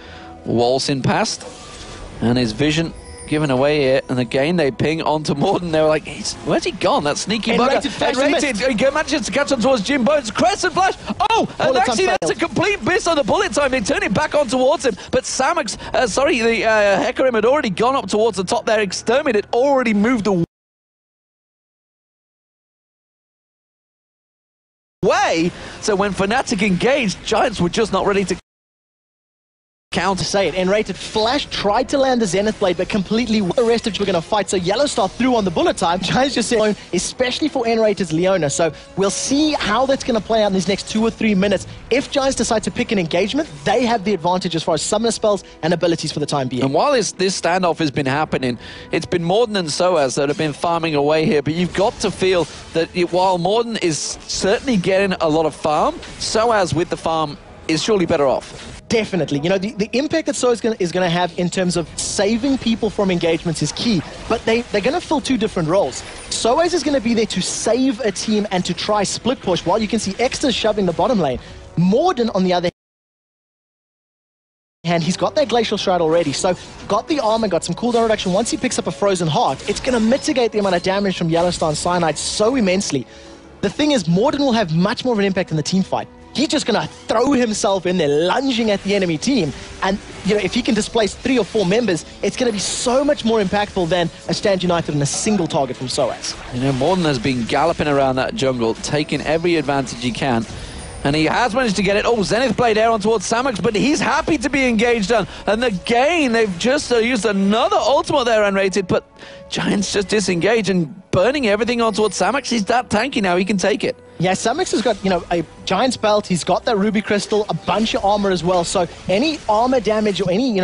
waltzing past, and his vision given away here. And again, they ping onto Morden. They were like, where's he gone? That sneaky bugger. He manages to catch on towards Jim Bones. Crescent Flash. Oh, and actually that's a complete miss on the bullet time. They turn it back on towards him. But Samix, the Hecarim had already gone up towards the top there. Exterminate had already moved away. So when Fnatic engaged, Giants were just not ready to counter. Say it. N-rated Flash tried to land the Zenith Blade, but completely the rest of you were going to fight. So Yellow Star threw on the bullet time. Giants just said, especially for N-rated's Leona. So we'll see how that's going to play out in these next 2 or 3 minutes. If Giants decide to pick an engagement, they have the advantage as far as summoner spells and abilities for the time being. And while this standoff has been happening, it's been Morden and Soaz that have been farming away here. But you've got to feel that while Morden is certainly getting a lot of farm, Soaz with the farm is surely better off. Definitely. The impact that Soaz is going to have in terms of saving people from engagements is key, but they're going to fill 2 different roles. Soaz is going to be there to save a team and to try split push, while you can see Extra shoving the bottom lane. Morden, on the other hand, he's got that Glacial Shroud already, so got the armor, got some cooldown reduction. Once he picks up a Frozen Heart, it's going to mitigate the amount of damage from Yellowstone Cyanide so immensely. The thing is, Morden will have much more of an impact in the team fight. He's just going to throw himself in there, lunging at the enemy team. And, if he can displace 3 or 4 members, it's going to be so much more impactful than a Stand United and a single target from Soaz. Morden has been galloping around that jungle, taking every advantage he can. And he has managed to get it. Oh, Zenith Blade air on towards Samix, but he's happy to be engaged on. And again, they've just used another ultimate there, unrated, but Giants just disengage and burning everything on towards Samix. He's that tanky now, he can take it. Yeah, Samix has got, a Giant's belt. He's got that Ruby Crystal, a bunch of armor as well. So any armor damage or any,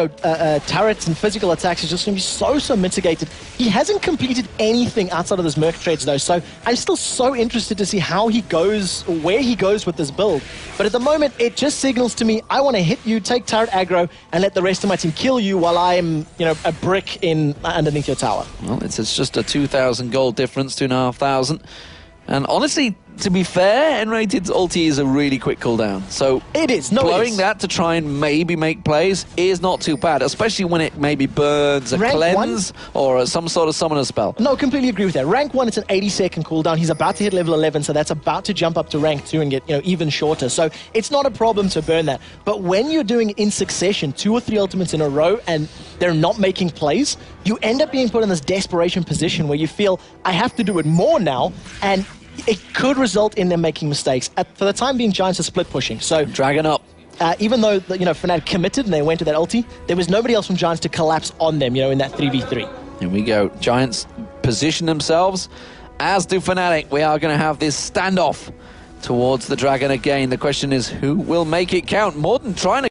turrets and physical attacks is just going to be so mitigated. He hasn't completed anything outside of those Merc trades, though. So I'm still so interested to see how he goes, where he goes with this build. But at the moment, it just signals to me, I want to hit you, take turret aggro, and let the rest of my team kill you while I'm, a brick underneath your tower. Well, it's just a 2,000 gold difference, 2,500. And honestly, to be fair, N-rated's ulti is a really quick cooldown. So it is. Blowing that to try and maybe make plays is not too bad, especially when it maybe burns a cleanse or some sort of summoner spell. No, completely agree with that. Rank 1, it's an 80-second cooldown. He's about to hit level 11, so that's about to jump up to rank 2 and get even shorter. So it's not a problem to burn that. But when you're doing in succession 2 or 3 ultimates in a row and they're not making plays, you end up being put in this desperation position where you feel, I have to do it more now, and it could result in them making mistakes. For the time being, Giants are split pushing. So dragging up. Even though Fnatic committed and they went to that ulti, there was nobody else from Giants to collapse on them, in that 3v3. Here we go. Giants position themselves, as do Fnatic. We are going to have this standoff towards the dragon again. The question is, who will make it count? Morden trying to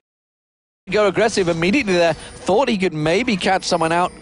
go aggressive immediately there. Thought he could maybe catch someone out.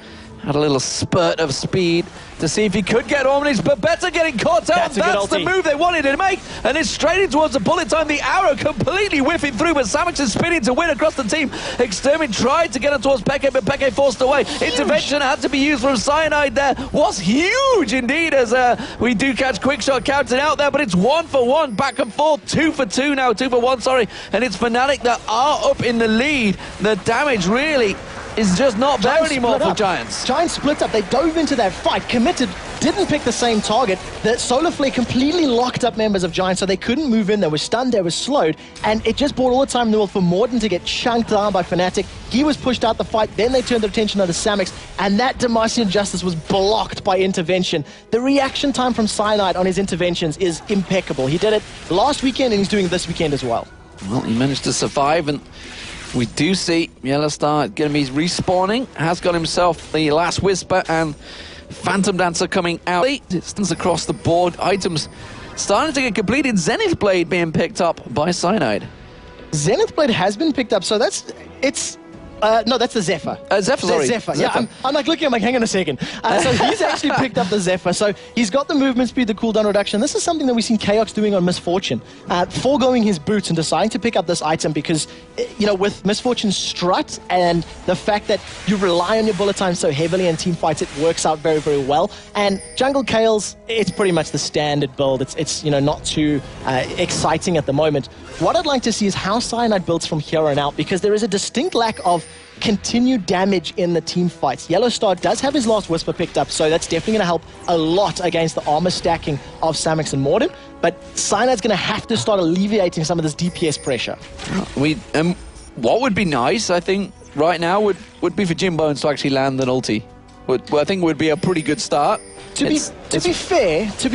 Had a little spurt of speed to see if he could get Omnis, but better getting caught out. That's the move they wanted to make, and it's straight in towards the bullet time. The arrow completely whiffing through, but Samix is spinning to win across the team. Extermin tried to get him towards Peke, but Peke forced away. Intervention had to be used from Cyanide there. Was huge indeed, as we do catch Quickshot counting out there, but it's 1-for-1, back and forth, 2-for-2 now, 2-for-1, sorry, and it's Fnatic that are up in the lead. The damage really is just not there anymore for Giants. Giants split up. They dove into that fight, committed, didn't pick the same target. The Solar Flare completely locked up members of Giants, so they couldn't move in. They were stunned, they were slowed, and it just brought all the time in the world for Morden to get chunked down by Fnatic. He was pushed out the fight, then they turned their attention onto Samix, and that Demacian Justice was blocked by intervention. The reaction time from Cyanide on his interventions is impeccable. He did it last weekend, and he's doing it this weekend as well. Well, he managed to survive, and we do see Yellowstar going to be respawning. Has got himself the Last Whisper and Phantom Dancer coming out. Distance across the board. Items starting to get completed. Zenith Blade being picked up by Cyanide. Zenith Blade has been picked up, so no, that's the Zephyr. Zephyr, sorry. Zephyr. Yeah, I'm like looking, I'm like, hang on a second. So he's actually picked up the Zephyr. So he's got the movement speed, the cooldown reduction. This is something that we've seen Chaos doing on Misfortune. Foregoing his boots and deciding to pick up this item because, you know, with Misfortune's strut and the fact that you rely on your bullet time so heavily in team fights, it works out very, very well. And Jungle Chaos, it's pretty much the standard build. It's you know, not too exciting at the moment. What I'd like to see is how Cyanide builds from here on out, because there is a distinct lack of continued damage in the team fights. Yellowstar does have his Last Whisper picked up, so that's definitely going to help a lot against the armor stacking of Samix and Morden, but Cyanide's going to have to start alleviating some of this DPS pressure. What would be nice, I think, right now would be for Jim Bones to actually land an ulti. I think would be a pretty good start. To be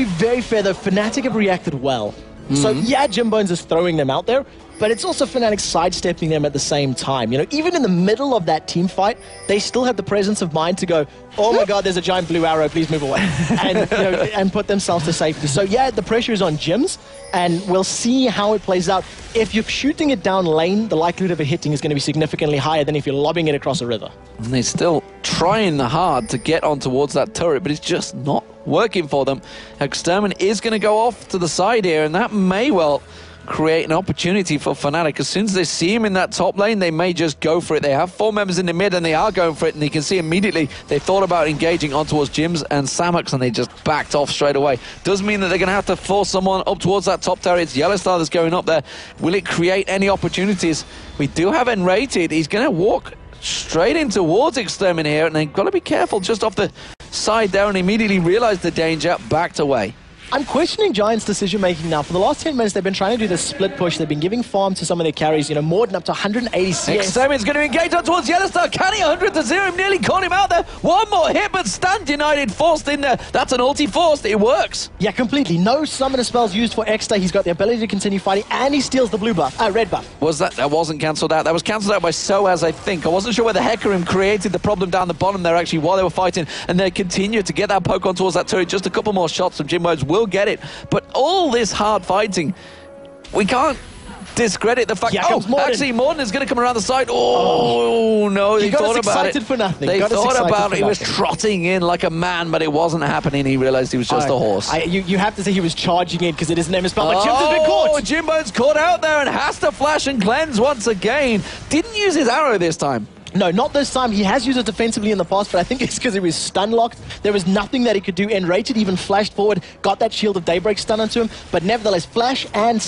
very fair though, Fnatic have reacted well. So yeah, Jim Bones is throwing them out there, but it's also Fnatic sidestepping them at the same time. You know, even in the middle of that team fight, they still had the presence of mind to go, oh my god, there's a giant blue arrow, please move away, and, you know, and put themselves to safety. So yeah, the pressure is on Jim's, and we'll see how it plays out. If you're shooting it down lane, the likelihood of it hitting is going to be significantly higher than if you're lobbing it across a river. And they're still trying hard to get on towards that turret, but it's just not working for them. Extermin is going to go off to the side here, and that may well create an opportunity for Fnatic. As soon as they see him in that top lane, they may just go for it. They have 4 members in the mid, and they are going for it, and you can see immediately they thought about engaging on towards Jims and Samux, and they just backed off straight away. Does mean that they're going to have to force someone up towards that top tower. It's Yellowstar that's going up there. Will it create any opportunities? We do have Enrated. He's going to walk straight in towards Extermin here, and they've got to be careful just off the side there, and immediately realized the danger, backed away. I'm questioning Giants' decision-making now. For the last 10 minutes, they've been trying to do this split push. They've been giving farm to some of their carries. You know, Morden up to 180 CS. Extermin's going to engage on towards Yellowstar. Can he 100-0? Nearly caught him out there. One more hit, but Stunned United forced in there. That's an ulti forced. It works. Yeah, completely. No summoner spells used for Exter. He's got the ability to continue fighting, and he steals the blue buff, red buff. Was that wasn't cancelled out? That was cancelled out by Soaz, I think. I wasn't sure whether Hecarim created the problem down the bottom there, actually, while they were fighting, and they continued to get that poke on towards that turret. Just a couple more shots from Jim Bones will get it. But all this hard fighting, we can't discredit the fact. Actually, Morden is going to come around the side. Oh no, they thought about it. For nothing. They thought about it. He was trotting in like a man, but it wasn't happening. He realized he was just a horse. You have to say he was charging in because it is name is spelled. But Jim's has been caught. Jimbo's caught out there and has to flash and cleanse once again. Didn't use his arrow this time. No, not this time. He has used it defensively in the past, but I think it's because he was stun locked. There was nothing that he could do. Enrated even flashed forward, got that Shield of Daybreak stun onto him, but nevertheless, Flash and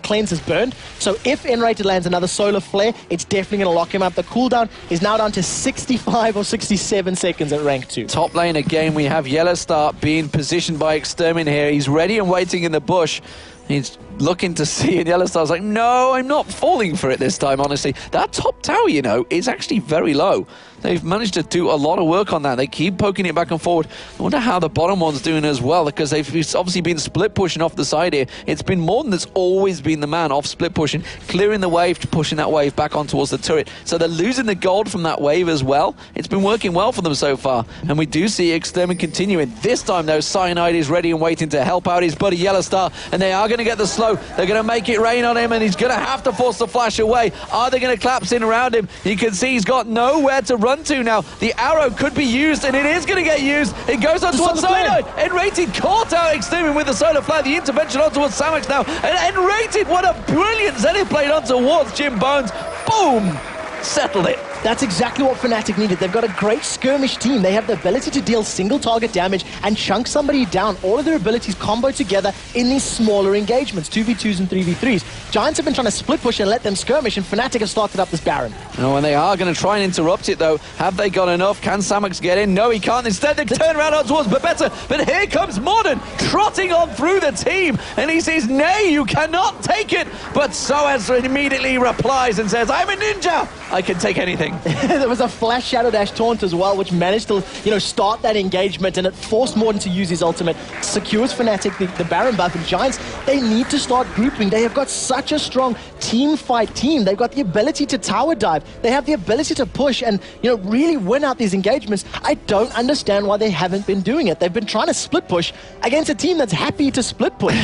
Cleanse is burned. So if Enrated lands another Solar Flare, it's definitely going to lock him up. The cooldown is now down to 65 or 67 seconds at rank 2. Top lane again, we have Yellowstar being positioned by Extermin here. He's ready and waiting in the bush. He's looking to see, and Yellowstar's like, no, I'm not falling for it this time, honestly. That top tower, you know, is actually very low. They've managed to do a lot of work on that. They keep poking it back and forward. I wonder how the bottom one's doing as well, because they've obviously been split pushing off the side here. It's been Morden that's always been the man off split pushing, clearing the wave, pushing that wave back on towards the turret. So they're losing the gold from that wave as well. It's been working well for them so far, and we do see Extermin continuing. This time, though, Cyanide is ready and waiting to help out his buddy Yellowstar, and they are going to get the slow. They're going to make it rain on him, and he's going to have to force the flash away. Are they going to collapse in around him? You can see he's got nowhere to run run to now. The arrow could be used, and it is going to get used. It goes on towards Cyanide. Enrated caught out Extermin with the solar flare. The intervention on towards Samex now. And Enrated, what a brilliant Zenith played on towards Jim Bones. Boom! Settled it. That's exactly what Fnatic needed. They've got a great skirmish team. They have the ability to deal single target damage and chunk somebody down. All of their abilities combo together in these smaller engagements, 2v2s and 3v3s. Giants have been trying to split push and let them skirmish, and Fnatic have started up this Baron. Oh, and they are going to try and interrupt it, though. Have they got enough? Can Samex get in? No, he can't. Instead, they turn around on towards Babetta. But here comes Modern, trotting on through the team. And he says, nay, you cannot take it. But Soaz immediately replies and says, I'm a ninja. I can take anything. There was a flash Shadow Dash taunt as well, which managed to, start that engagement, and it forced Morden to use his ultimate. Secures Fnatic the Baron buff, and Giants, they need to start grouping. They have got such a strong team fight team. They've got the ability to tower dive. They have the ability to push and, really win out these engagements. I don't understand why they haven't been doing it. They've been trying to split push against a team that's happy to split push,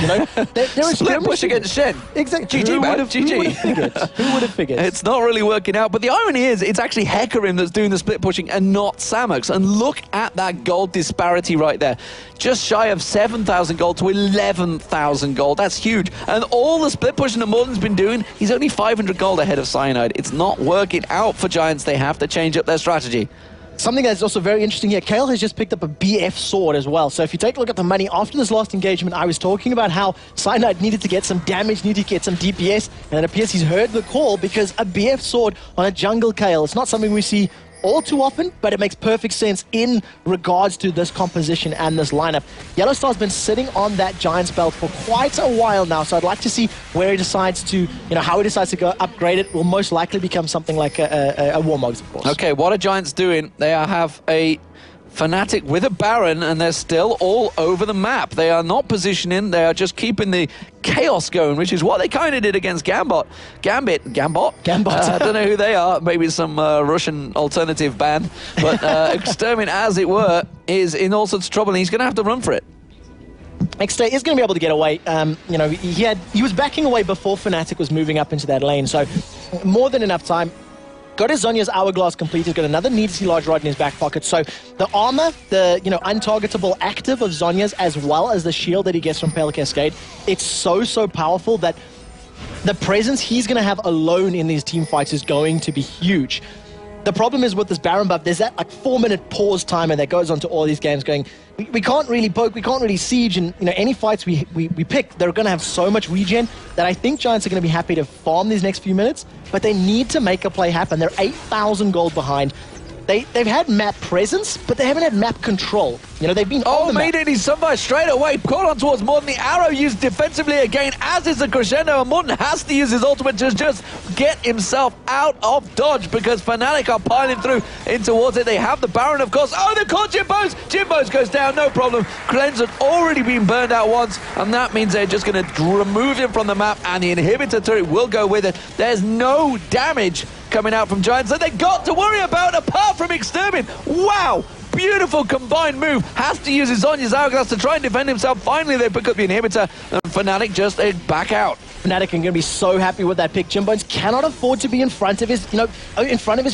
They're split push against Shen. Exactly. GG, man. Who would have figured? Who would have figured? It's not really working out, but the irony is, it's actually Hecarim that's doing the split pushing and not Samex. And look at that gold disparity right there. Just shy of 7,000 gold to 11,000 gold. That's huge. And all the split pushing that Morden's been doing, he's only 500 gold ahead of Cyanide. It's not working out for Giants. They have to change up their strategy. Something that's also very interesting here, Kale has just picked up a BF sword as well. So if you take a look at the money, after this last engagement, I was talking about how Cyanide needed to get some damage, needed to get some DPS, and it appears he's heard the call, because a BF sword on a jungle Kale, it's not something we see all too often, but it makes perfect sense in regards to this composition and this lineup. Yellowstar's been sitting on that Giants belt for quite a while now, so I'd like to see where he decides to, how he decides to go upgrade it. Will most likely become something like a Warmogs, of course. Okay, what are Giants doing? They have a Fnatic with a Baron, and they're still all over the map. They are not positioning, they are just keeping the chaos going, which is what they kind of did against Gambit. I don't know who they are. Maybe some Russian alternative band. But Extermin, as it were, is in all sorts of trouble, and he's going to have to run for it. XT is going to be able to get away. He was backing away before Fnatic was moving up into that lane, so more than enough time. Got his Zhonya's Hourglass completed, got another Needlessly Large Rod in his back pocket. So the armor, the untargetable active of Zhonya's, as well as the shield that he gets from Pale Cascade, it's so powerful that the presence he's going to have alone in these team fights is going to be huge. The problem is with this Baron buff, there's that 4-minute pause timer that goes on to all these games going, we can't really poke, we can't really siege, and any fights we pick, they're going to have so much regen that I think Giants are going to be happy to farm these next few minutes, but they need to make a play happen. They're 8,000 gold behind. They've had map presence, but they haven't had map control. They've been on the map. Made it. He's somewhere straight away. Caught on towards Morden. The arrow used defensively again, as is the crescendo. And Morden has to use his ultimate to just get himself out of dodge, because Fnatic are piling through in towards it. They have the Baron, of course. Oh, they caught Jimbos. Jimbos goes down, no problem. Cleanse had already been burned out once, and that means they're just going to remove him from the map, and the inhibitor turret will go with it. There's no damage coming out from Giants that they got to worry about apart from Extermin. Wow! Beautiful combined move. Has to use his Zhonya's Hourglass to try and defend himself. Finally, they pick up the inhibitor, and Fnatic just back out. Fnatic are going to be so happy with that pick. Jim Bones cannot afford to be in front of his,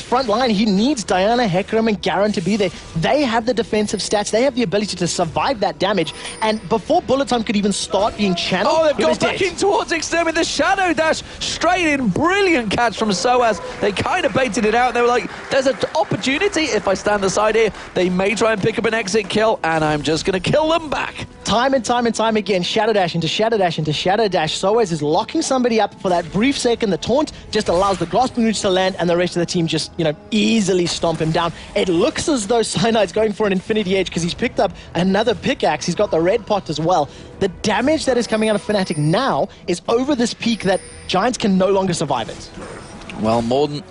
front line. He needs Diana, Hecarim, and Garen to be there. They have the defensive stats. They have the ability to survive that damage. And before bullet time could even start being channeled, they've gone back in towards Extermin. The Shadow Dash straight in. Brilliant catch from Soaz. They kind of baited it out. They were like, there's an opportunity. If I stand aside here, they may try and pick up an exit kill, and I'm just going to kill them back. Time and time again, Shadow Dash into Shadow Dash into Shadow Dash. Soaz is locking somebody up for that brief second. The taunt just allows the Grasping Roots to land, and the rest of the team just, easily stomp him down. It looks as though Cyanide's going for an Infinity Edge because he's picked up another pickaxe. He's got the red pot as well. The damage that is coming out of Fnatic now is over this peak that Giants can no longer survive it. Well, Morden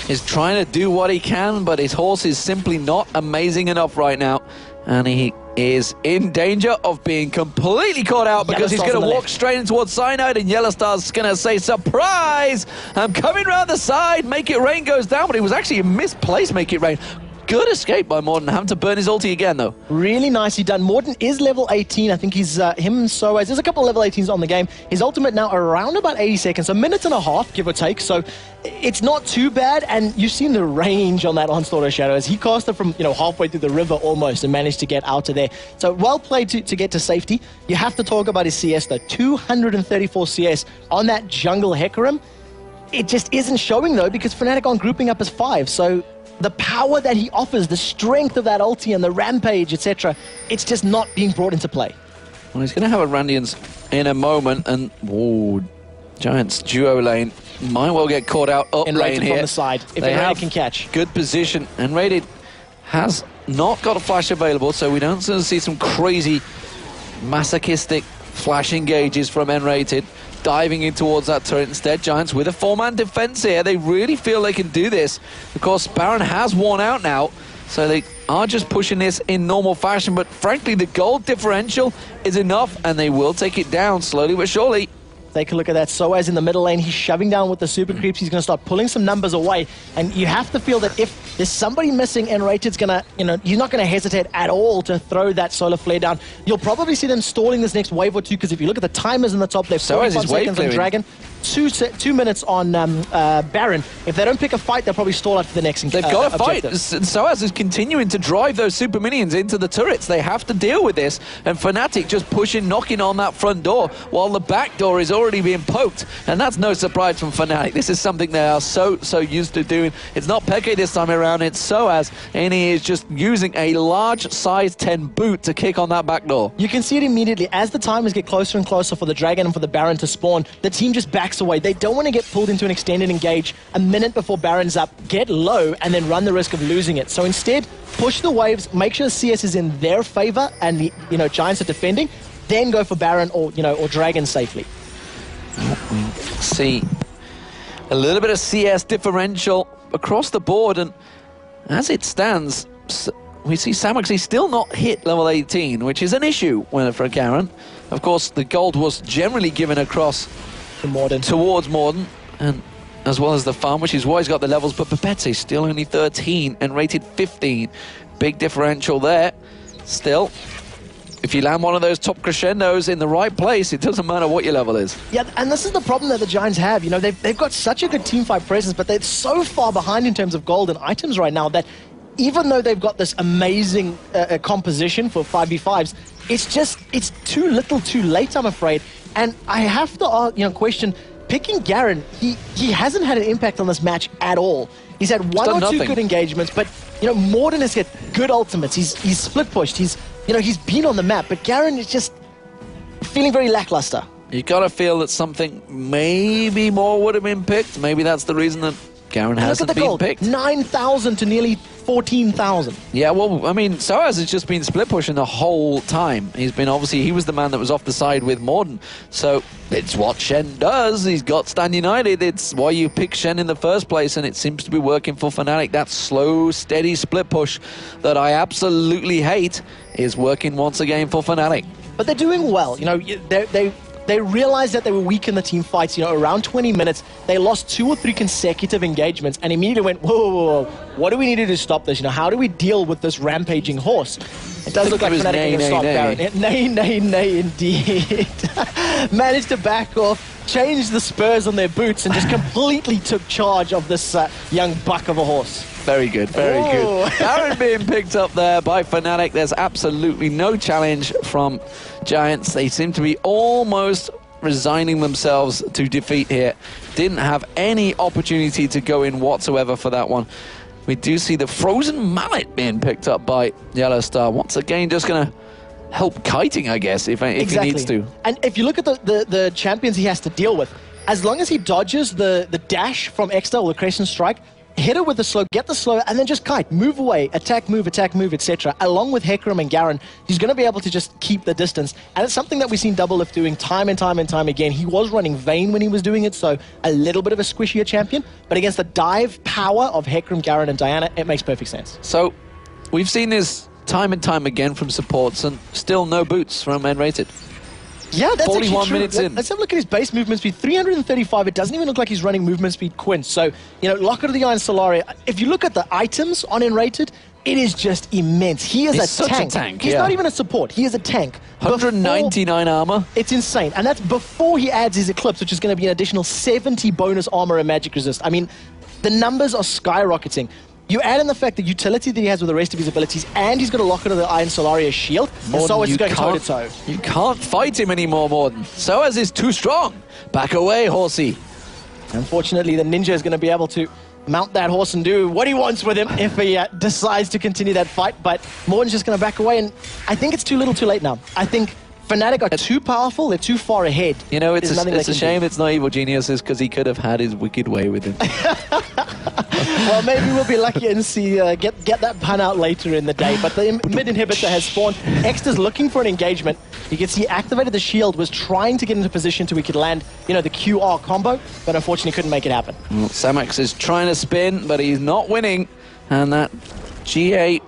is trying to do what he can, but his horse is simply not amazing enough right now. And he is in danger of being completely caught out because he's going to walk straight in towards Cyanide, and Yellowstar's going to say, surprise! I'm coming around the side. Make It Rain goes down, but it was actually a misplaced Make It Rain. Good escape by Morden. Having to burn his ulti again, though. Really nicely done. Morden is level 18. I think he's him and Soaz. There's a couple of level 18s on the game. His ultimate now around about 80 seconds, a minute and a half, give or take. So it's not too bad. And you've seen the range on that Onslaught of Shadows. He cast it from halfway through the river almost and managed to get out of there. So well played to get to safety. You have to talk about his CS though. 234 CS on that jungle Hecarim. It just isn't showing though because Fnatic aren't grouping up as 5. So the power that he offers, the strength of that ulti and the rampage, etc., it's just not being brought into play. Well, he's going to have a Randians in a moment, and whoa, Giants duo lane might well get caught out up lane here. From the side, if they can catch. Good position, and Rated has not got a flash available, so we don't see some crazy masochistic flash engages from N-Rated. Diving in towards that turret instead. Giants with a 4-man defense here. They really feel they can do this. Of course, Baron has worn out now, so they are just pushing this in normal fashion. But frankly, the gold differential is enough, and they will take it down slowly but surely. Take a look at that. Soaz in the middle lane, he's shoving down with the super creeps. He's going to start pulling some numbers away. And you have to feel that if there's somebody missing, N-Rated's going to, he's not going to hesitate at all to throw that solar flare down. You'll probably see them stalling this next wave or two, because if you look at the timers in the top left, 45 seconds on Dragon, 2 minutes on Baron. If they don't pick a fight, they'll probably stall after the next They've got to fight. Soaz is continuing to drive those super minions into the turrets. They have to deal with this. And Fnatic just pushing, knocking on that front door, while the back door is already being poked. And that's no surprise from Fnatic. This is something they are so used to doing. It's not Peke this time around, it's Soaz. And he is just using a large size 10 boot to kick on that back door. You can see it immediately. As the timers get closer and closer for the Dragon and for the Baron to spawn, the team just backs away. They don't want to get pulled into an extended engage a minute before Baron's up, get low, and then run the risk of losing it. So instead, push the waves, make sure the CS is in their favor, and the Giants are defending, then go for Baron or Dragon safely. See a little bit of CS differential across the board, and as it stands, we see Samoxy still not hit level 18, which is an issue for Garen. Of course, the gold was generally given across towards Morden, and as well as the farm, which is why he's got the levels, but Pepete still only 13 and rated 15. Big differential there. Still, if you land one of those top crescendos in the right place, it doesn't matter what your level is. Yeah, and this is the problem that the Giants have. They've got such a good teamfight presence, but they're so far behind in terms of gold and items right now that even though they've got this amazing composition for 5v5s, it's too little too late, I'm afraid. And I have to question, picking Garen, he hasn't had an impact on this match at all. He's had one or two good engagements, but Morden has got good ultimates. He's split pushed. He's been on the map, but Garen is just feeling very lackluster. You gotta feel that something maybe more would have been picked. Maybe that's the reason that Garen hasn't been picked. 9,000 to nearly 14,000. Yeah, well, I mean, Soaz has just been split pushing the whole time. He was the man that was off the side with Morden. So it's what Shen does. He's got Stan United. It's why you pick Shen in the first place, and it seems to be working for Fnatic. That slow, steady split push that I absolutely hate is working once again for Fnatic. But they're doing well. They realized that they were weak in the team fights. Around 20 minutes, they lost 2 or 3 consecutive engagements and immediately went, whoa, what do we need to do to stop this? How do we deal with this rampaging horse? It does look like Fnatic can stop Baron. Nay, indeed. Managed to back off, change the spurs on their boots, and just completely took charge of this young buck of a horse. Very good, very good. Baron being picked up there by Fnatic. There's absolutely no challenge from Giants. They seem to be almost resigning themselves to defeat here. Didn't have any opportunity to go in whatsoever for that one. We do see the Frozen Mallet being picked up by Yellow Star. Once again, just going to help kiting, I guess, if he needs to. And if you look at the champions he has to deal with, as long as he dodges the dash from Exta or the Crescent Strike, hit it with the slow, get the slow, and then just kite, move away, attack, move, etc. Along with Hecarim and Garen, he's going to be able to just keep the distance. And it's something that we've seen Doublelift doing time and time again. He was running Vayne when he was doing it, so a little bit of a squishier champion. But against the dive power of Hecarim, Garen, and Diana, it makes perfect sense. So we've seen this time and time again from supports, and still no boots from N-Rated. Yeah, that's 41 minutes in. Let's have a look at his base movement speed. 335. It doesn't even look like he's running movement speed Quinn. So, you know, Locker of the Eye and Solari, if you look at the items on Enrated, it is just immense. He is He's a tank. such a tank, He's yeah. not even a support. He is a tank. 199 armor. It's insane. And that's before he adds his Eclipse, which is going to be an additional 70 bonus armor and magic resist. I mean, the numbers are skyrocketing. You add in the fact, the utility that he has with the rest of his abilities, and he's got a Locket of the Eye and Solaria shield, and so it's going toe-to-toe. You can't fight him anymore, Morden. Soaz is too strong. Back away, Horsey. Unfortunately, the Ninja is going to be able to mount that horse and do what he wants with him if he decides to continue that fight, but Morden's just going to back away, and I think it's too little too late now. I think Fnatic are too powerful, they're too far ahead. You know, it's a shame it's not Evil Geniuses, because he could have had his wicked way with him. Well, maybe we'll be lucky and see get that pun out later in the day. But the mid inhibitor has spawned. Exter's looking for an engagement. You can see he activated the shield, was trying to get into position so he could land, you know, the QR combo, but unfortunately couldn't make it happen. Well, Samax is trying to spin, but he's not winning. And that GA,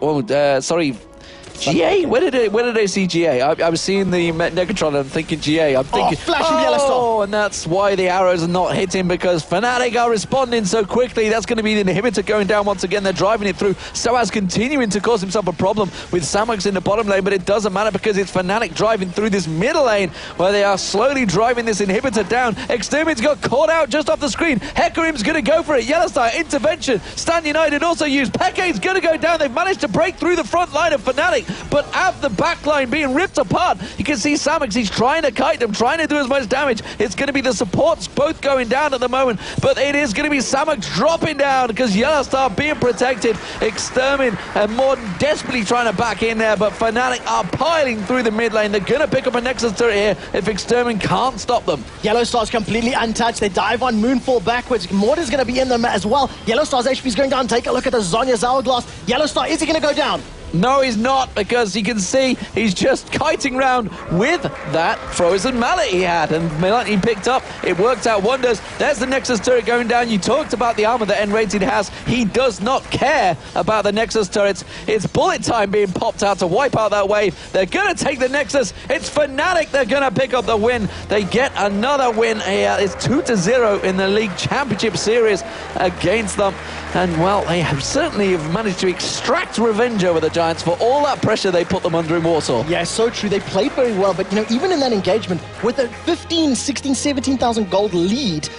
GA? Where did I see GA? I was seeing the Negatron and I'm thinking GA. I'm thinking, flash from Yellowstone. And that's why the arrows are not hitting, because Fnatic are responding so quickly. That's going to be the inhibitor going down once again. They're driving it through. Soaz continuing to cause himself a problem with Samax in the bottom lane, but it doesn't matter because it's Fnatic driving through this middle lane where they are slowly driving this inhibitor down. Extermin's got caught out just off the screen. Hecarim's going to go for it. Yellowstar, intervention. Stan United also used. Peke's going to go down. They've managed to break through the front line of Fnatic. But at the back line being ripped apart, you can see Samax, he's trying to kite them, trying to do as much damage. It's going to be the supports both going down at the moment, but it is going to be Samax dropping down because Yellowstar being protected. Extermin and Morden desperately trying to back in there, but Fnatic are piling through the mid lane. They're going to pick up a Nexus turret here if Extermin can't stop them. Yellowstar's completely untouched. They dive on Moonfall backwards. Morden's going to be in them as well. Yellowstar's HP is going down. Take a look at the Zonya's Hourglass. Yellowstar, is he going to go down? No, he's not, because you can see he's just kiting round with that frozen mallet he had, and he picked up. It worked out wonders. There's the Nexus turret going down. You talked about the armor that Enrated has. He does not care about the Nexus turrets. It's bullet time being popped out to wipe out that wave. They're going to take the Nexus. It's Fnatic. They're going to pick up the win. They get another win here. It's 2-0 in the League Championship Series against them. And, well, they have certainly managed to extract revenge over the Giants for all that pressure they put them under in Warsaw. Yeah, so true. They played very well, but, you know, even in that engagement, with a 15, 16, 17,000 gold lead,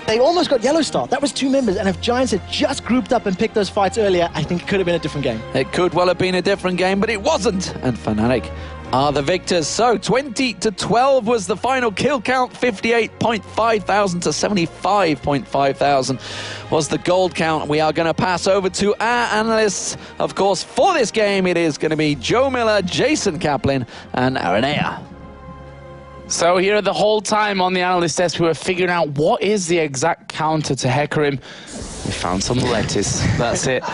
they almost got Yellowstar. That was 2 members, and if Giants had just grouped up and picked those fights earlier, I think it could have been a different game. It could well have been a different game, but it wasn't. And Fnatic are the victors. So 20-12 was the final kill count. 58.5 thousand to 75.5 thousand was the gold count. We are going to pass over to our analysts. Of course, for this game, it is going to be Joe Miller, Jason Kaplan, and Aranea. So here the whole time on the analyst desk, we were figuring out what is the exact counter to Hecarim. We found some lettuce. That's it.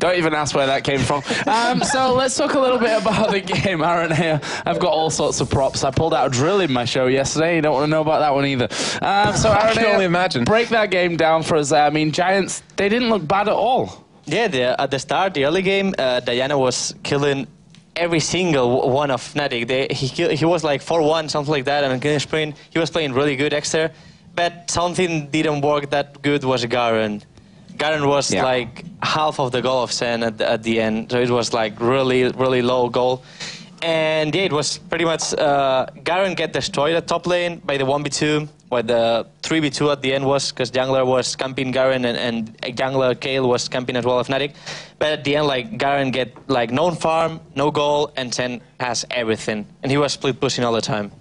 Don't even ask where that came from. So let's talk a little bit about the game, Aaron here. I've got all sorts of props. I pulled out a drill in my show yesterday. You don't want to know about that one either. So Aaron, I can only imagine. Break that game down for us. I mean, Giants, they didn't look bad at all. Yeah, at the start, the early game, Diana was killing every single one of Fnatic. He was like 4-1, something like that, and in sprint, he was playing really good Exter. But something didn't work that good was Garen. Garen was like half of the goal of Sen at the end, so it was like really, really low goal. And yeah, it was pretty much Garen get destroyed at top lane by the 1v2, where the 3v2 at the end was, because jungler was camping Garen and jungler Kayle was camping as well of Fnatic. But at the end, like Garen get like no farm, no goal, and Sen has everything, and he was split pushing all the time.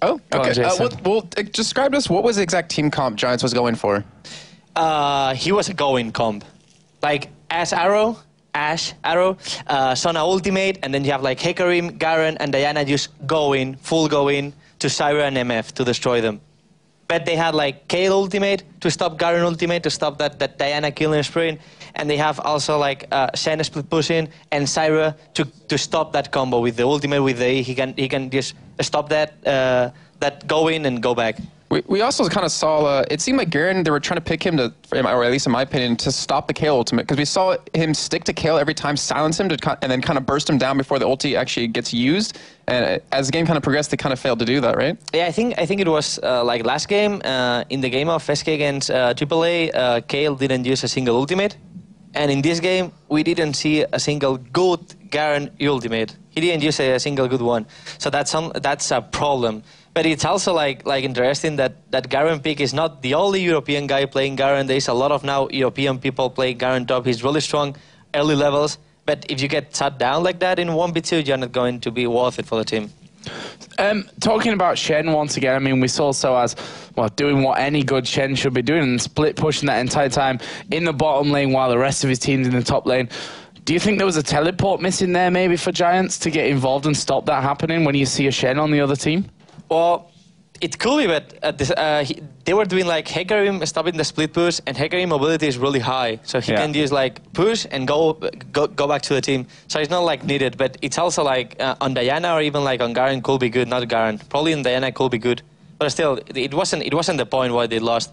Oh, okay. On, describe to us what was the exact team comp Giants was going for. He was a going comp, like Ashe Arrow, Sona ultimate, and then you have like Hecarim, Garen, and Diana just full going to Syra and MF to destroy them. But they had like Kayle ultimate to stop Garen ultimate to stop that Diana killing sprint, and they have also like Shen split pushing and Syra to stop that combo with the ultimate with the E. He can just stop that that go in and go back. We also kind of saw, it seemed like Garen, they were trying to pick him to, or at least in my opinion, to stop the Kayle ultimate, because we saw him stick to Kayle every time, silence him, and then kind of burst him down before the ulti actually gets used. And as the game kind of progressed, they kind of failed to do that, right? Yeah, I think it was like last game, in the game of SK against AAA, Kayle didn't use a single ultimate. And in this game, we didn't see a single good Garen ultimate. He didn't use a single good one. So that's a problem. But it's also like interesting that Garen pick is not the only European guy playing Garen. There's a lot of now European people playing Garen top. He's really strong, early levels. But if you get shut down like that in 1v2, you're not going to be worth it for the team. Talking about Shen once again, I mean, we saw Soaz, well, doing what any good Shen should be doing and split pushing that entire time in the bottom lane while the rest of his team's in the top lane. Do you think there was a teleport missing there maybe for Giants to get involved and stop that happening when you see a Shen on the other team? Well, it could be, but they were doing like Hecarim stopping the split push, and Hecarim mobility is really high, so he can use like push and go back to the team. So it's not like needed, but it's also like on Diana or even like on Garen could be good, not Garen. Probably on Diana could be good, but still, it wasn't the point why they lost.